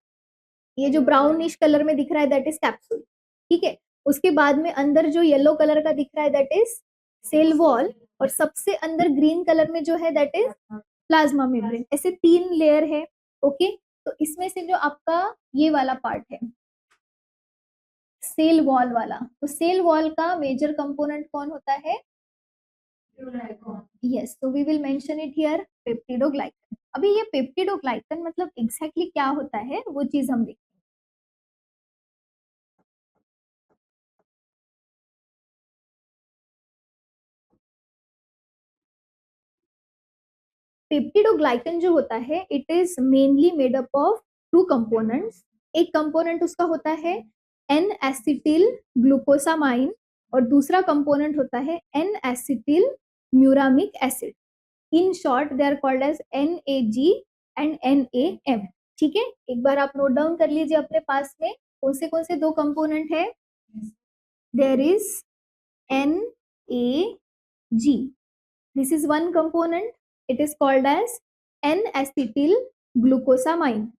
ये जो ब्राउनिश कलर में दिख रहा है दैट इज कैप्सूल. ठीक है, उसके बाद में अंदर जो येलो कलर का दिख रहा है दैट इज सेल वॉल, और सबसे अंदर ग्रीन कलर में जो है दैट इज प्लाज्मा मेम्ब्रेन. ऐसे 3 लेयर है. ओके, तो इसमें से जो आपका ये वाला पार्ट है सेल वॉल वाला, तो सेल वॉल का मेजर कंपोनेंट कौन होता है? यस, तो we will mention it here, peptidoglycan. अभी ये पेप्टिडोग्लाइकन मतलब एग्जैक्टली क्या होता है वो चीज हम देखें. पेप्टिडोग्लाइकन जो होता है it is mainly made up of 2 components. एक कंपोनेंट उसका होता है एन एसिटिल ग्लूकोसामाइन और दूसरा कंपोनेंट होता है N acetyl muramic acid. In short they are called as NAG and NAM. ठीक है, एक बार आप नोट डाउन कर लीजिए अपने पास में कौन से 2 कंपोनेंट है. There is NAG. This is one component. It is called as N-acetyl glucosamine.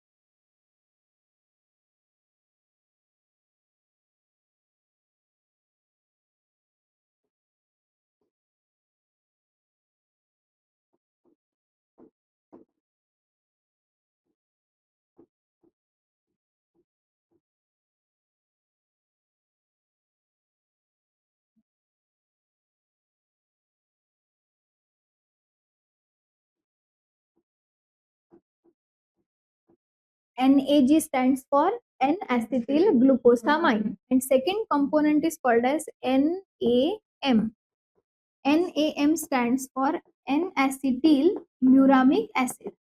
NAG stands for N-acetyl glucosamine. And second component is called as NAM. NAM stands for N-acetyl muramic acid.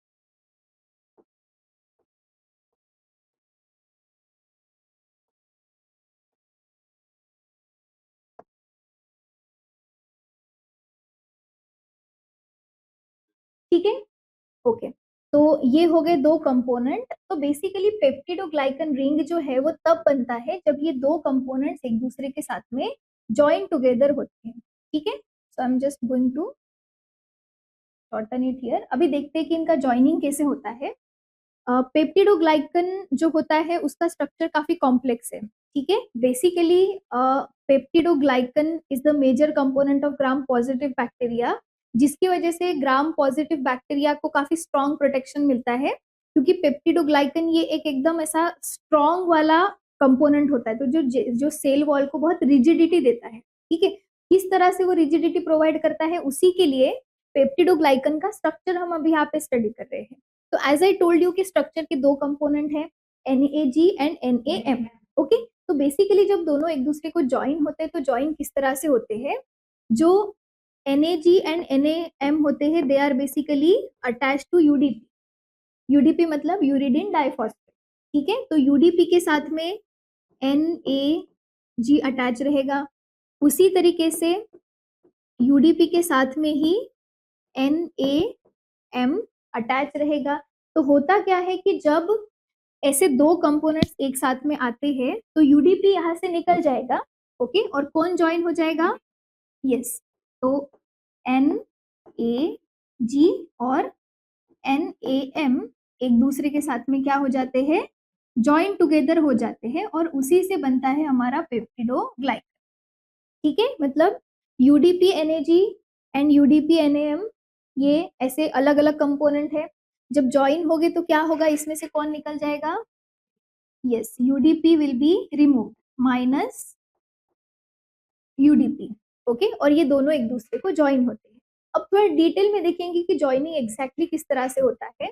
ठीक है, ओके। तो ये हो गए दो कंपोनेंट। तो बेसिकली पेप्टिडोग्लाइकन रिंग जो है वो तब बनता है जब ये दो कंपोनेंट्स एक दूसरे के साथ में ज्वाइन टुगेदर होते हैं, ठीक है। So I am just going to shorten it here. अभी देखते हैं कि इनका ज्वाइनिंग कैसे होता है। पेप्टिडोग्लाइकन जो होता है उसका स्ट्रक्चर काफी कॉम्प्लेक्स है, ठीक है। Basically peptidoglycan is the major component of gram positive bacteria, जिसकी वजह से ग्राम पॉजिटिव बैक्टीरिया को काफी स्ट्रॉन्ग प्रोटेक्शन मिलता है, क्योंकि पेप्टिडोग्लाइकन ये एक एकदम ऐसा स्ट्रॉन्ग वाला कंपोनेंट होता है, तो जो सेल वॉल को बहुत रिजिडिटी देता है, ठीक है। किस तरह से वो रिजिडिटी प्रोवाइड करता है, उसी के लिए पेप्टिडोग्लाइकन का स्ट्रक्चर हम अभी यहाँ पे स्टडी कर रहे हैं। तो एज आई टोल्ड यू कि स्ट्रक्चर के दो कंपोनेंट है, NAG एंड NAM, ओके। तो बेसिकली जब दोनों एक दूसरे को ज्वाइन होते हैं तो ज्वाइन किस तरह से होते हैं, जो NAG एंड NAM होते हैं they are basically attach to UDP। UDP मतलब यूरिडिन डाइफॉस्फेट, ठीक है। तो UDP के साथ में NAG अटैच रहेगा, उसी तरीके से UDP के साथ में ही NAM अटैच रहेगा। तो होता क्या है कि जब ऐसे दो कंपोनेंट्स एक साथ में आते हैं तो UDP यहाँ से निकल जाएगा, ओके, और कौन ज्वाइन हो जाएगा, यस, तो NAG और NAM एक दूसरे के साथ में क्या हो जाते हैं, ज्वाइन टुगेदर हो जाते हैं, और उसी से बनता है हमारा पेप्टिडोग्लाइकन, ठीक है। मतलब UDP NAG and UDP NAM ये ऐसे अलग अलग कंपोनेंट है, जब ज्वाइन होगे तो क्या होगा, इसमें से कौन निकल जाएगा, yes, UDP will be remove minus UDP, okay, और ये दोनों एक दूसरे को ज्वाइन होते हैं। अब थोड़ा डिटेल में देखेंगे कि ज्वाइनिंग एग्जैक्टली किस तरह से होता है।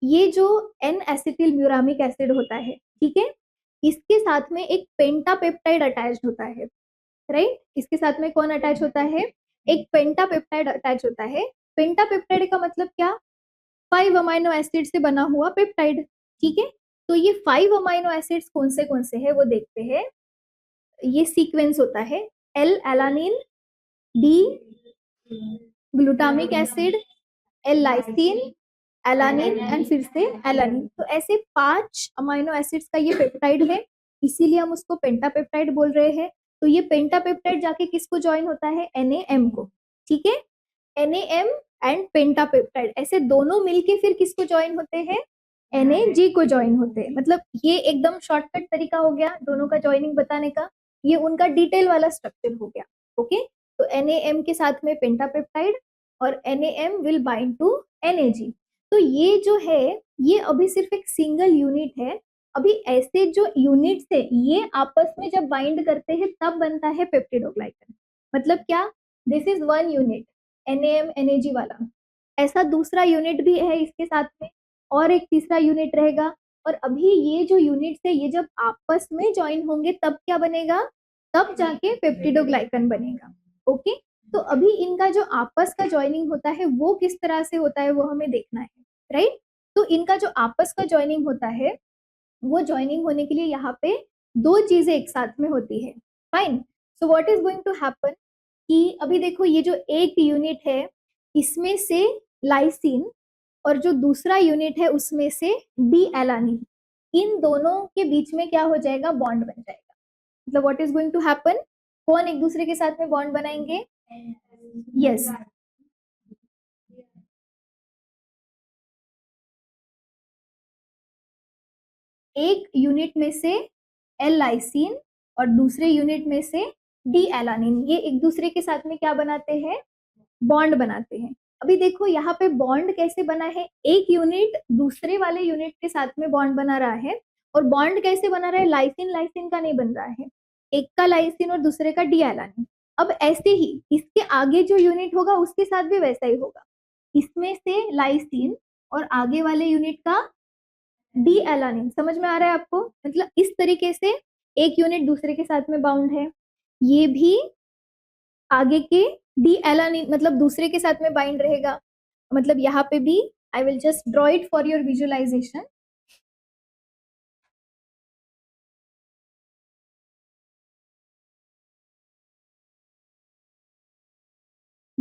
ये जो एन एसिटिल म्यूरामिक एसिड होता है, ठीक है, इसके साथ में एक पेंटापेप्टाइड अटैच होता है, राइट। इसके साथ में कौन अटैच होता है, एक पेंटापेप्टाइड अटैच होता है। पेंटापेप्टाइड का मतलब क्या, 5 अमाइनो एसिड से बना हुआ पेप्टाइड, ठीक है। तो ये 5 अमाइनो एसिड्स कौन से हैं वो देखते हैं। ये सीक्वेंस होता है L alanine, D glutamic acid, L lysine, alanine and फिर से एलानिन। तो ऐसे 5 अमाइनो एसिड्स का ये पेप्टाइड है, इसीलिए हम उसको पेंटापेप्टाइड बोल रहे हैं। तो ये पेंटापेप्टाइड जाके किसको ज्वाइन होता है, NAM को, ठीक है। NAM एंड पेंटापेप्टाइड ऐसे दोनों मिलके फिर किसको ज्वाइन होते हैं, NAG को ज्वाइन होते हैं। मतलब ये एकदम शॉर्टकट तरीका हो गया दोनों का ज्वाइनिंग बताने का, ये उनका डिटेल वाला स्ट्रक्चर हो गया, ओके। तो NAM के साथ में पेंटापेप्टाइड और NAM will bind to NAG। तो ये जो है ये अभी सिर्फ एक सिंगल यूनिट है। अभी ऐसे जो यूनिट्स है ये आपस में जब बाइंड करते हैं तब बनता है पेप्टिडोग्लाइकन। मतलब क्या, this is one unit NAM NAG वाला, ऐसा दूसरा यूनिट भी है इसके साथ में, और एक तीसरा यूनिट रहेगा। और अभी ये जो यूनिट्स है ये जब आपस में ज्वाइन होंगे तब क्या बनेगा, तब जाके पेप्टिडोग्लाइकन बनेगा, ओके। तो अभी इनका जो आपस का ज्वाइनिंग होता है वो किस तरह से होता है वो हमें देखना है, राइट। तो इनका जो आपस का ज्वाइनिंग होता है वो ज्वाइनिंग होने के लिए यहाँ पे दो चीजें एक साथ में होती है, fine. So what is going to happen कि अभी देखो ये जो एक यूनिट है इसमें से लाइसिन और जो दूसरा यूनिट है उसमें से डी एलानिन, इन दोनों के बीच में क्या हो जाएगा, बॉन्ड बन जाएगा। मतलब what is going to happen, कौन एक दूसरे के साथ में बॉन्ड बनाएंगे, यस, एक यूनिट में से एल लाइसिन और दूसरे यूनिट में से डी एलानिन, ये एक दूसरे के साथ में क्या बनाते हैं, बॉन्ड बनाते हैं। अभी देखो यहाँ पे बॉन्ड कैसे बना है, एक यूनिट दूसरे वाले यूनिट के साथ में बॉन्ड बना रहा है, और बॉन्ड कैसे बना रहा है, लाइसिन लाइसिन का नहीं बन रहा है, एक का लाइसिन और दूसरे का डी एलानिन। अब ऐसे ही इसके आगे जो यूनिट होगा उसके साथ भी वैसा ही होगा, इसमें से लाइसिन और आगे वाले यूनिट का डी एलानिन। समझ में आ रहा है आपको, मतलब इस तरीके से एक यूनिट दूसरे के साथ में बाउंड है, ये भी आगे के डी एलानिन मतलब दूसरे के साथ में बाइंड रहेगा। मतलब यहाँ पे भी I will just draw it for your visualization.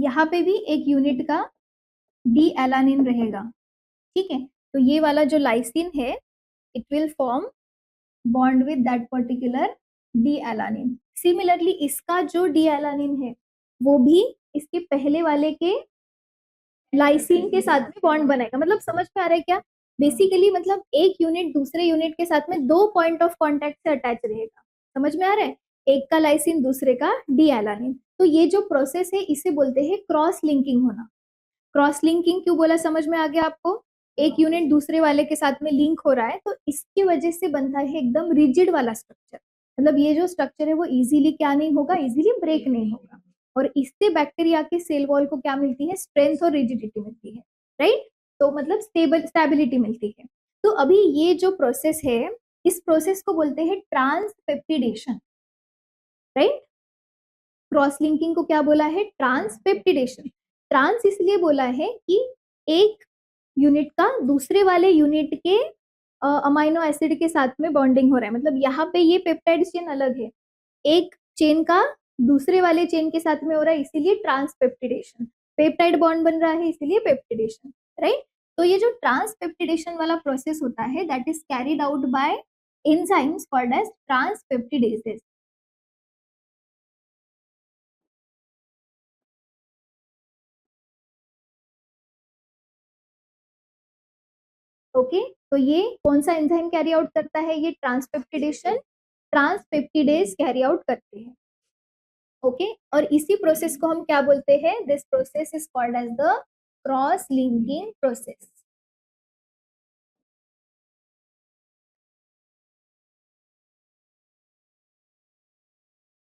यहाँ पे भी एक यूनिट का डी एलानिन रहेगा, ठीक है। तो ये वाला जो लाइसिन है it will form bond with that particular D alanine. Similarly इसका जो डी एलानिन है वो भी इसके पहले वाले के लाइसिन के साथ में बॉन्ड बनाएगा। मतलब समझ में आ रहा है क्या? बेसिकली मतलब एक यूनिट दूसरे यूनिट के साथ में दो पॉइंट ऑफ कांटेक्ट से अटैच रहेगा। समझ में आ रहा है? एक का लाइसिन दूसरे का डी एलानिन। तो ये जो प्रोसेस है इसे बोलते हैं क्रॉस लिंकिंग होना। क्रॉस लिंकिंग क्यों बोला, समझ में आ गया आपको? एक यूनिट दूसरे वाले के साथ में लिंक हो रहा है तो इसकी वजह से बनता है एकदम रिजिड वाला स्ट्रक्चर। मतलब ये जो स्ट्रक्चर है वो इजीली क्या नहीं होगा, इजीली ब्रेक नहीं होगा। और इससे बैक्टीरिया के सेल वॉल को क्या मिलती है, स्ट्रेंथ और रिजिडिटी मिलती है, राइट। तो मतलब स्टेबिलिटी मिलती है। तो अभी ये जो प्रोसेस है इस प्रोसेस को बोलते हैं ट्रांसपेप्टिडेशन, राइट। क्रॉस लिंकिंग को क्या बोला है, ट्रांसपेप्टिडेशन। ट्रांस इसलिए बोला है कि एक यूनिट का दूसरे वाले यूनिट के अमाइनो एसिड के साथ में बॉन्डिंग हो रहा है। मतलब यहाँ पे ये पेप्टाइड चेन अलग है, एक चेन का दूसरे वाले चेन के साथ में हो रहा है, इसीलिए ट्रांसपेप्टिडेशन। पेप्टाइड बॉन्ड बन रहा है इसीलिए पेप्टिडेशन, राइट। तो ये जो ट्रांसपेप्टिडेशन वाला प्रोसेस होता है that is carried out by enzymes called as transpeptidases. Okay, तो ये कौन सा एंजाइम कैरी आउट करता है, ये ट्रांसपेप्टिडेशन, ट्रांसपेप्टिडेज कैरी आउट करते हैं। ओके, और इसी प्रोसेस को हम क्या बोलते हैं, this process is called as the cross linking process.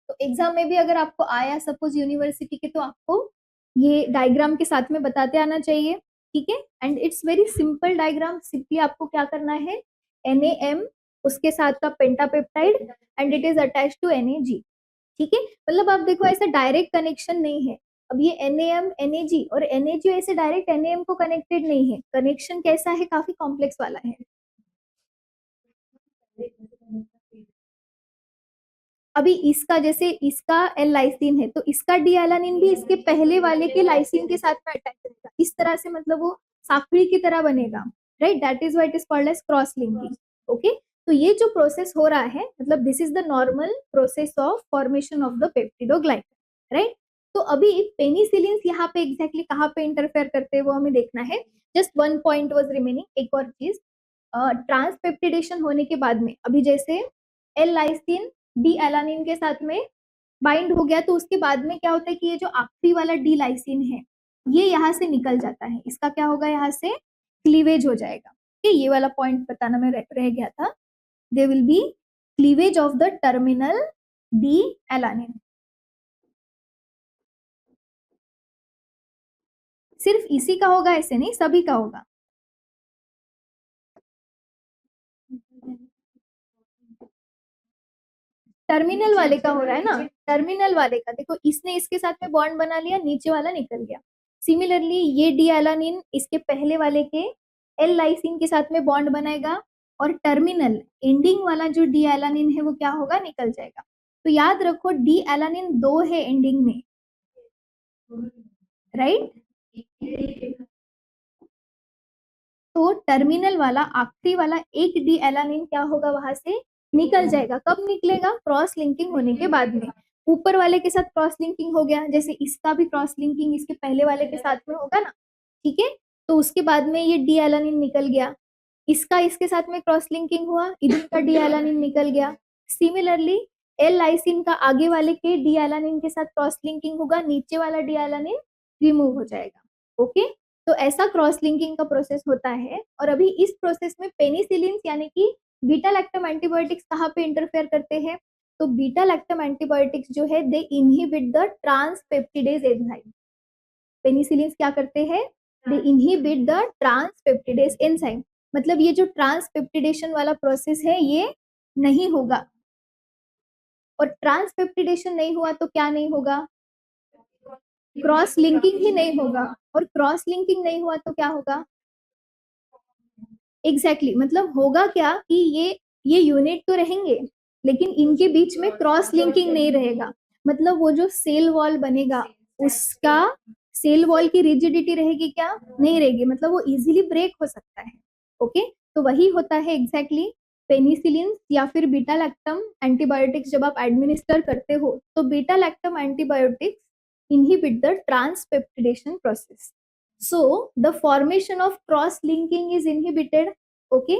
तो एग्जाम में भी अगर आपको आया सपोज यूनिवर्सिटी के, तो आपको ये डायग्राम के साथ में बताते आना चाहिए, ठीक है। And it's very simple diagram. Simply आपको क्या करना है, NaM उसके साथ का pentapeptide and it is attach to Nag, ठीक है। मतलब आप देखो ऐसा डायरेक्ट कनेक्शन नहीं है। अब ये NaM Nag और Nag ऐसे डायरेक्ट NaM को कनेक्टेड नहीं है, कनेक्शन कैसा है, काफी कॉम्प्लेक्स वाला है। अभी इसका जैसे इसका एल लाइसिन है तो इसका डी एलानिन भी इसके पहले वाले के लाइसिन के साथ में अटैच रहेगा, इस तरह से मतलब वो साखड़ी की तरह बनेगा, right. That is what is called as cross linking. Okay, तो ये जो प्रोसेस हो रहा है मतलब this is the normal process of formation of the peptidoglycan, right. तो अभी पेनिसिलिन यहाँ पे एग्जैक्टली कहाँ पे इंटरफेयर करते हैं वो हमें देखना है। Just one point was remaining, एक और चीज, ट्रांसपेप्टिडेशन होने के बाद में अभी जैसे एल लाइसिन डी एलानिन के साथ में बाइंड हो गया तो उसके बाद में क्या होता है कि ये जो आखिरी वाला डी लाइसिन है ये यहाँ से निकल जाता है, इसका क्या होगा, यहाँ से क्लीवेज हो जाएगा। ठीक, ये वाला पॉइंट बताना मैं रह गया था। दे will B cleavage of the terminal D alanine. सिर्फ इसी का होगा ऐसे नहीं, सभी का होगा। टर्मिनल वाले का हो रहा है ना, टर्मिनल वाले का देखो, इसने इसके साथ में बॉन्ड बना लिया, नीचे वाला निकल गया। सिमिलरली ये डी एलानिन इसके पहले वाले के एल लाइसिन के साथ में बॉन्ड बनाएगा और टर्मिनल एंडिंग वाला जो डी एलानिन है वो क्या होगा, निकल जाएगा। तो याद रखो डी एलानिन दो है एंडिंग में, राइट। तो टर्मिनल वाला आखिरी वाला एक डी एलानिन क्या होगा, वहां से निकल जाएगा। कब निकलेगा, क्रॉस लिंकिंग होने के बाद में। ऊपर वाले के साथ क्रॉस लिंकिंग हो गया, जैसे इसका भी क्रॉस लिंकिंग इसके पहले वाले के साथ में होगा ना, ठीक है। तो उसके बाद में ये डी एलानिन निकल गया, इसका इसके साथ में क्रॉस लिंकिंग हुआ, इधर का डी एलानिन निकल गया। सिमिलरली एल लाइसिन का आगे वाले के डी एलानिन के साथ क्रॉस लिंकिंग होगा, नीचे वाला डी एलानिन रिमूव हो जाएगा। ओके, तो ऐसा क्रॉस लिंकिंग का प्रोसेस होता है। और अभी इस प्रोसेस में पेनिसिलिन यानी कि बीटा लैक्टम एंटीबायोटिक्स कहाँ पे इंटरफेयर करते हैं, तो बीटा लैक्टम एंटीबायोटिक्स जो है दे inhibit the transpeptidase enzyme. Penicillin क्या करते हैं, दे इनहिबिट द ट्रांसपेप्टिडेज एंजाइम। मतलब ये जो ट्रांसपेप्टिडेशन वाला प्रोसेस है ये नहीं होगा, और ट्रांसपेप्टिडेशन नहीं हुआ तो क्या नहीं होगा, क्रॉस लिंकिंग ही नहीं होगा। और क्रॉस लिंकिंग नहीं हुआ तो क्या होगा, एग्जैक्टली मतलब होगा क्या कि ये यूनिट तो रहेंगे लेकिन इनके बीच में क्रॉस लिंकिंग नहीं रहेगा। मतलब वो जो सेल वॉल बनेगा उसका सेल वॉल की रिजिडिटी रहेगी क्या? नहीं रहेगी, मतलब वो इजीली ब्रेक हो सकता है। ओके, तो वही होता है एग्जैक्टली पेनिसिलिन या फिर बीटा लैक्टम एंटीबायोटिक्स जब आप एडमिनिस्टर करते हो तो beta lactam antibiotics inhibit the transpeptidation process. So the formation of cross linking is inhibited. Okay,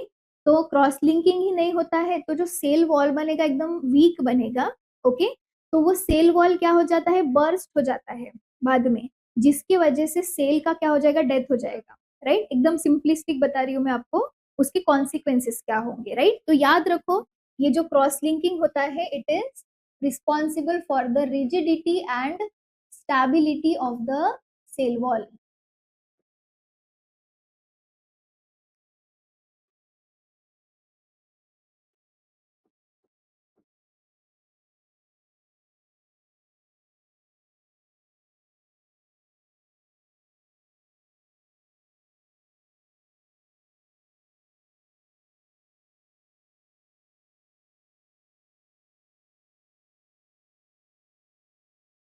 तो क्रॉस लिंकिंग ही नहीं होता है तो जो सेल वॉल बनेगा एकदम वीक बनेगा। ओके, तो वो सेल वॉल क्या हो जाता है? बर्स्ट हो जाता है बाद में, जिसकी वजह से सेल का क्या हो जाएगा? डेथ हो जाएगा। राइट, एकदम सिंपलिस्टिक बता रही हूँ मैं आपको, उसके कॉन्सिक्वेंसेस क्या होंगे। राइट, तो याद रखो ये जो क्रॉस लिंकिंग होता है it is responsible for the rigidity and stability of the cell wall.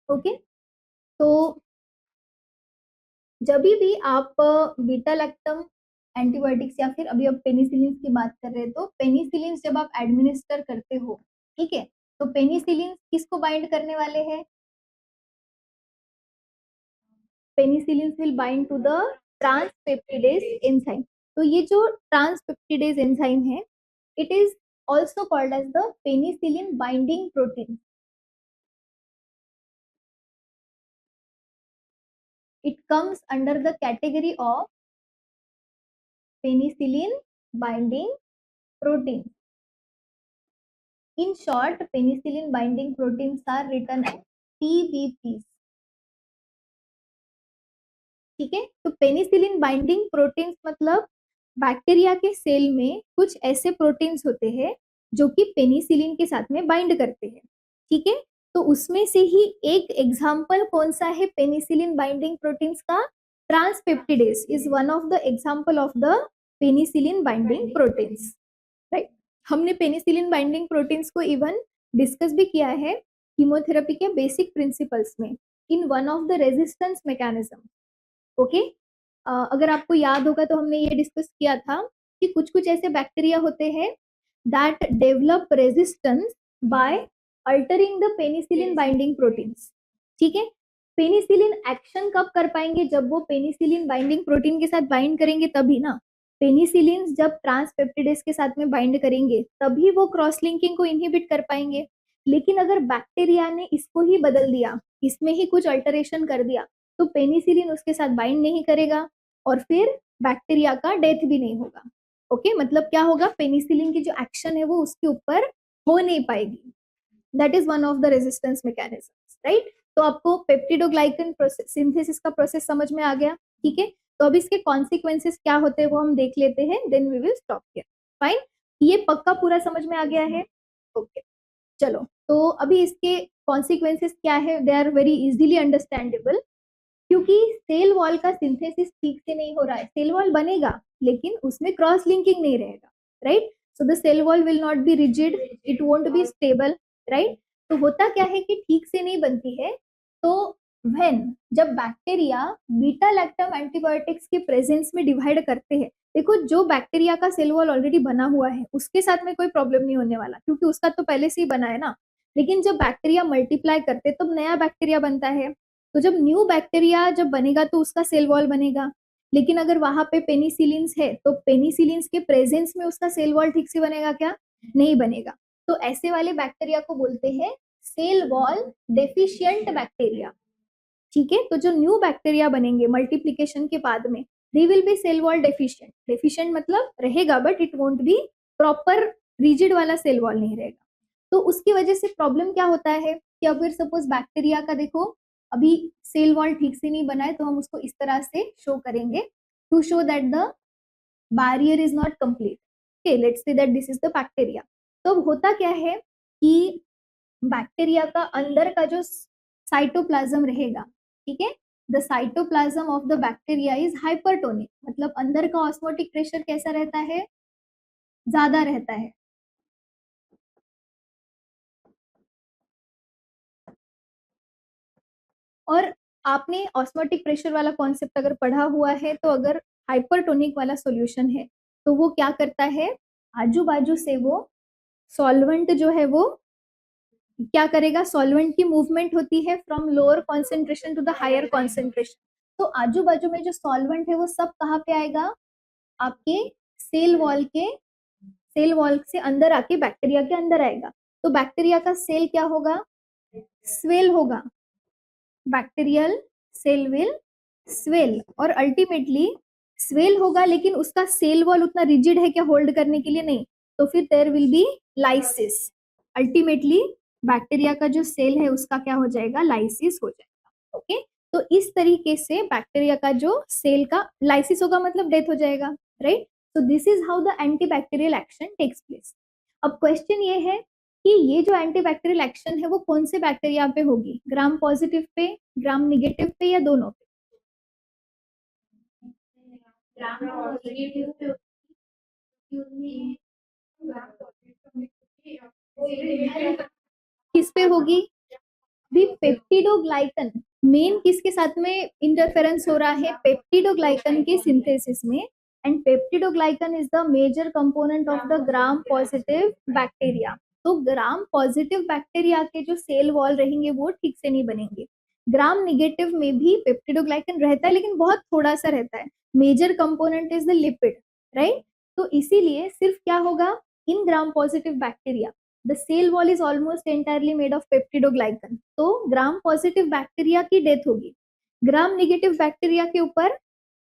Okay, तो जब भी आप बीटा लैक्टम एंटीबायोटिक्स या फिर अभी अब पेनिसिलिन की बात कर रहे हैं तो पेनिसिलिन जब आप एडमिनिस्टर करते हो, ठीक है, तो पेनिसिलिन किसको बाइंड करने वाले हैं? Penicillin will bind to the transpeptidase enzyme. तो ये जो ट्रांसपेप्टिडेज एंजाइम है it is also called as the penicillin binding protein. It comes under the category of penicillin binding protein. In short, penicillin binding proteins are written as PBPs. ठीक है, तो पेनिसिलिन बाइंडिंग प्रोटीन्स मतलब बैक्टीरिया के सेल में कुछ ऐसे प्रोटीन्स होते हैं जो कि पेनिसिलिन के साथ में बाइंड करते हैं। ठीक है, तो उसमें से ही एक एग्जाम्पल कौन सा है पेनिसिलिन बाइंडिंग प्रोटीन्स का? Transpeptidase is one of the example of the penicillin binding proteins. Right, हमने पेनिसिलिन बाइंडिंग प्रोटीन्स को इवन डिस्कस भी किया है कीमोथेरेपी के बेसिक प्रिंसिपल्स में in one of the resistance mechanism. Okay, अगर आपको याद होगा तो हमने ये डिस्कस किया था कि कुछ कुछ ऐसे बैक्टीरिया होते हैं that develop resistance bye altering the penicillin binding proteins. ठीक है, पेनिसिलिन एक्शन कब कर पाएंगे? जब वो पेनिसिलिन बाइंडिंग प्रोटीन के साथ बाइंड करेंगे तभी ना। पेनिसिलिन जब ट्रांसपेप्टिडेज के साथ में बाइंड करेंगे तभी वो क्रॉस लिंकिंग को इनहिबिट कर पाएंगे। लेकिन अगर बैक्टीरिया ने इसको ही बदल दिया, इसमें ही कुछ अल्टरेशन कर दिया, तो पेनिसिलिन उसके साथ बाइंड नहीं करेगा और फिर बैक्टीरिया का डेथ भी नहीं होगा। ओके, मतलब क्या होगा? पेनिसिलिन की जो एक्शन है वो उसके ऊपर हो नहीं पाएगी। That is one of the resistance mechanism. Right, तो आपको पेप्टिडोग्लाइकन सिंथेसिस का प्रोसेस समझ में आ गया। ठीक है, तो अब इसके कॉन्सिक्वेंसेस क्या होते हैं वो हम देख लेते हैं, then we will stop here. Fine, ये पक्का पूरा समझ में आ गया है? ओके, चलो, तो अभी इसके कॉन्सिक्वेंसेस क्या है? They are very easily understandable. क्योंकि सेल वॉल का सिंथेसिस ठीक से नहीं हो रहा है, सेल वॉल बनेगा लेकिन उसमें क्रॉस लिंकिंग नहीं रहेगा। Right, so the cell wall will not be rigid, it won't be stable. Right, तो होता क्या है कि ठीक से नहीं बनती है। तो व्हेन जब बैक्टीरिया बीटा लैक्टम एंटीबायोटिक्स के प्रेजेंस में डिवाइड करते हैं, देखो जो बैक्टीरिया का सेल वॉल ऑलरेडी बना हुआ है उसके साथ में कोई प्रॉब्लम नहीं होने वाला क्योंकि उसका तो पहले से ही बना है ना। लेकिन जब बैक्टीरिया मल्टीप्लाई करते तब नया बैक्टीरिया बनता है, तो जब न्यू बैक्टीरिया जब बनेगा तो उसका सेल वॉल बनेगा। लेकिन अगर वहां पे पेनिसिलिन्स है तो पेनिसिलिन्स के प्रेजेंस में उसका सेल वॉल ठीक से बनेगा क्या? नहीं बनेगा। तो ऐसे वाले बैक्टीरिया को बोलते हैं सेल वॉल डेफिशिएंट बैक्टीरिया। ठीक है, तो जो न्यू बैक्टीरिया बनेंगे मल्टीप्लीकेशन के बाद में they will be cell wall deficient. Deficient मतलब रहेगा but it won't be proper rigid वाला सेल वॉल नहीं रहेगा। तो उसकी वजह से प्रॉब्लम क्या होता है कि अगर सपोज बैक्टीरिया का देखो अभी सेल वॉल ठीक से नहीं बना है तो हम उसको इस तरह से शो करेंगे to show that the barrier is not complete. Okay, let's say that this is the bacteria. तो अब होता क्या है कि बैक्टीरिया का अंदर का जो साइटोप्लाज्म रहेगा, ठीक है, the cytoplasm of the bacteria is hypertonic, मतलब अंदर का ऑस्मोटिक प्रेशर कैसा रहता है? ज्यादा रहता है। और आपने ऑस्मोटिक प्रेशर वाला कॉन्सेप्ट अगर पढ़ा हुआ है तो अगर हाइपरटोनिक वाला सॉल्यूशन है तो वो क्या करता है, आजू बाजू से वो सॉल्वेंट जो है वो क्या करेगा, सॉल्वेंट की मूवमेंट होती है from lower concentration to the higher concentration. तो आजू बाजू में जो सॉल्वेंट है वो सब कहाँ पे आएगा, आपके सेल वॉल से अंदर आके बैक्टीरिया के अंदर आएगा। तो बैक्टीरिया का सेल क्या होगा, स्वेल होगा, बैक्टीरियल सेल विल स्वेल, और अल्टीमेटली स्वेल होगा, लेकिन उसका सेल वॉल उतना रिजिड है क्या होल्ड करने के लिए, नहीं, तो फिर there will be lysis. Ultimately bacteria का जो सेल है उसका क्या हो जाएगा, लाइसिस हो जाएगा। ओके, तो इस तरीके से बैक्टीरिया का जो सेल का लाइसिस होगा मतलब डेथ हो जाएगा, राइट। तो this is how the antibacterial action takes place. अब क्वेश्चन ये है कि ये जो एंटीबैक्टीरियल एक्शन है वो कौन से बैक्टीरिया पे होगी, ग्राम पॉजिटिव पे, ग्राम निगेटिव पे, या दोनों पे? किस पे होगी, भी पेप्टिडोग्लाइकन, मेन किसके साथ में इंटरफेरेंस हो रहा है, पेप्टिडोग्लाइकन के सिंथेसिस में। And peptidoglycan is the major component of the gram positive bacteria. तो ग्राम पॉजिटिव बैक्टीरिया के जो सेल वॉल रहेंगे वो ठीक से नहीं बनेंगे। ग्राम निगेटिव में भी पेप्टिडोग्लाइकन रहता है लेकिन बहुत थोड़ा सा रहता है, major component is the lipid, right. तो इसीलिए सिर्फ क्या होगा, in gram positive bacteria the cell wall is almost entirely made of peptidoglycan, तो ग्राम पॉजिटिव बैक्टीरिया की डेथ होगी। ग्राम निगेटिव बैक्टीरिया के ऊपर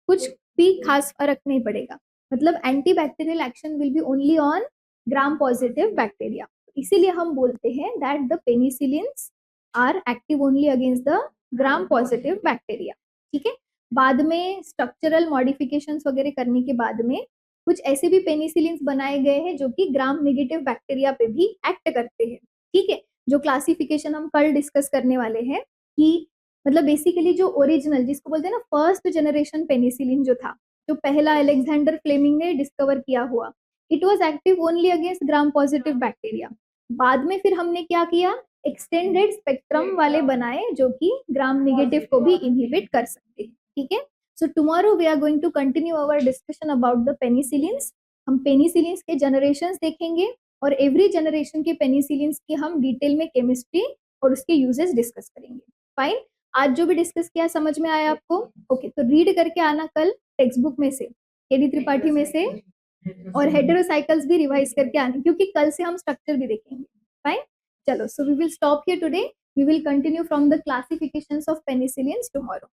कुछ भी खास फर्क नहीं पड़ेगा, मतलब antibacterial action will be only on gram positive bacteria. इसीलिए हम बोलते हैं that the penicillins are active only against the gram positive bacteria. ठीक है, बाद में स्ट्रक्चरल मॉडिफिकेशंस वगैरह करने के बाद में कुछ ऐसे भी पेनिसिलिन्स बनाए गए हैं जो कि ग्राम नेगेटिव बैक्टीरिया पे भी एक्ट करते हैं। ठीक है, जो क्लासिफिकेशन हम कल डिस्कस करने वाले हैं कि मतलब बेसिकली जो ओरिजिनल जिसको बोलते हैं ना फर्स्ट जनरेशन पेनिसिलिन जो था, जो पहला अलेक्जेंडर फ्लेमिंग ने डिस्कवर किया हुआ, it was active only against gram positive bacteria. बाद में फिर हमने क्या किया, एक्सटेंडेड स्पेक्ट्रम वाले बनाए जो कि ग्राम नेगेटिव को भी इनहिबिट कर सकते हैं। ठीक है, so tomorrow we are going to continue our discussion about the penicillins. हम पेनिसिलिन्स के जनरेशंस देखेंगे और एवरी जनरेशन के पेनिसिलिन्स की हम डिटेल में केमिस्ट्री और उसके यूजेस डिस्कस करेंगे। फाइन, आज जो भी डिस्कस किया समझ में आया आपको? ओके, तो रीड करके आना कल टेक्स्ट बुक में से, केडी त्रिपाठी में से, और हेटेरोसाइकल्स भी रिवाइज करके आने क्योंकि कल से हम स्ट्रक्चर भी देखेंगे। फाइन, चलो, so we will stop here today, we will continue from the classifications of penicillins tomorrow.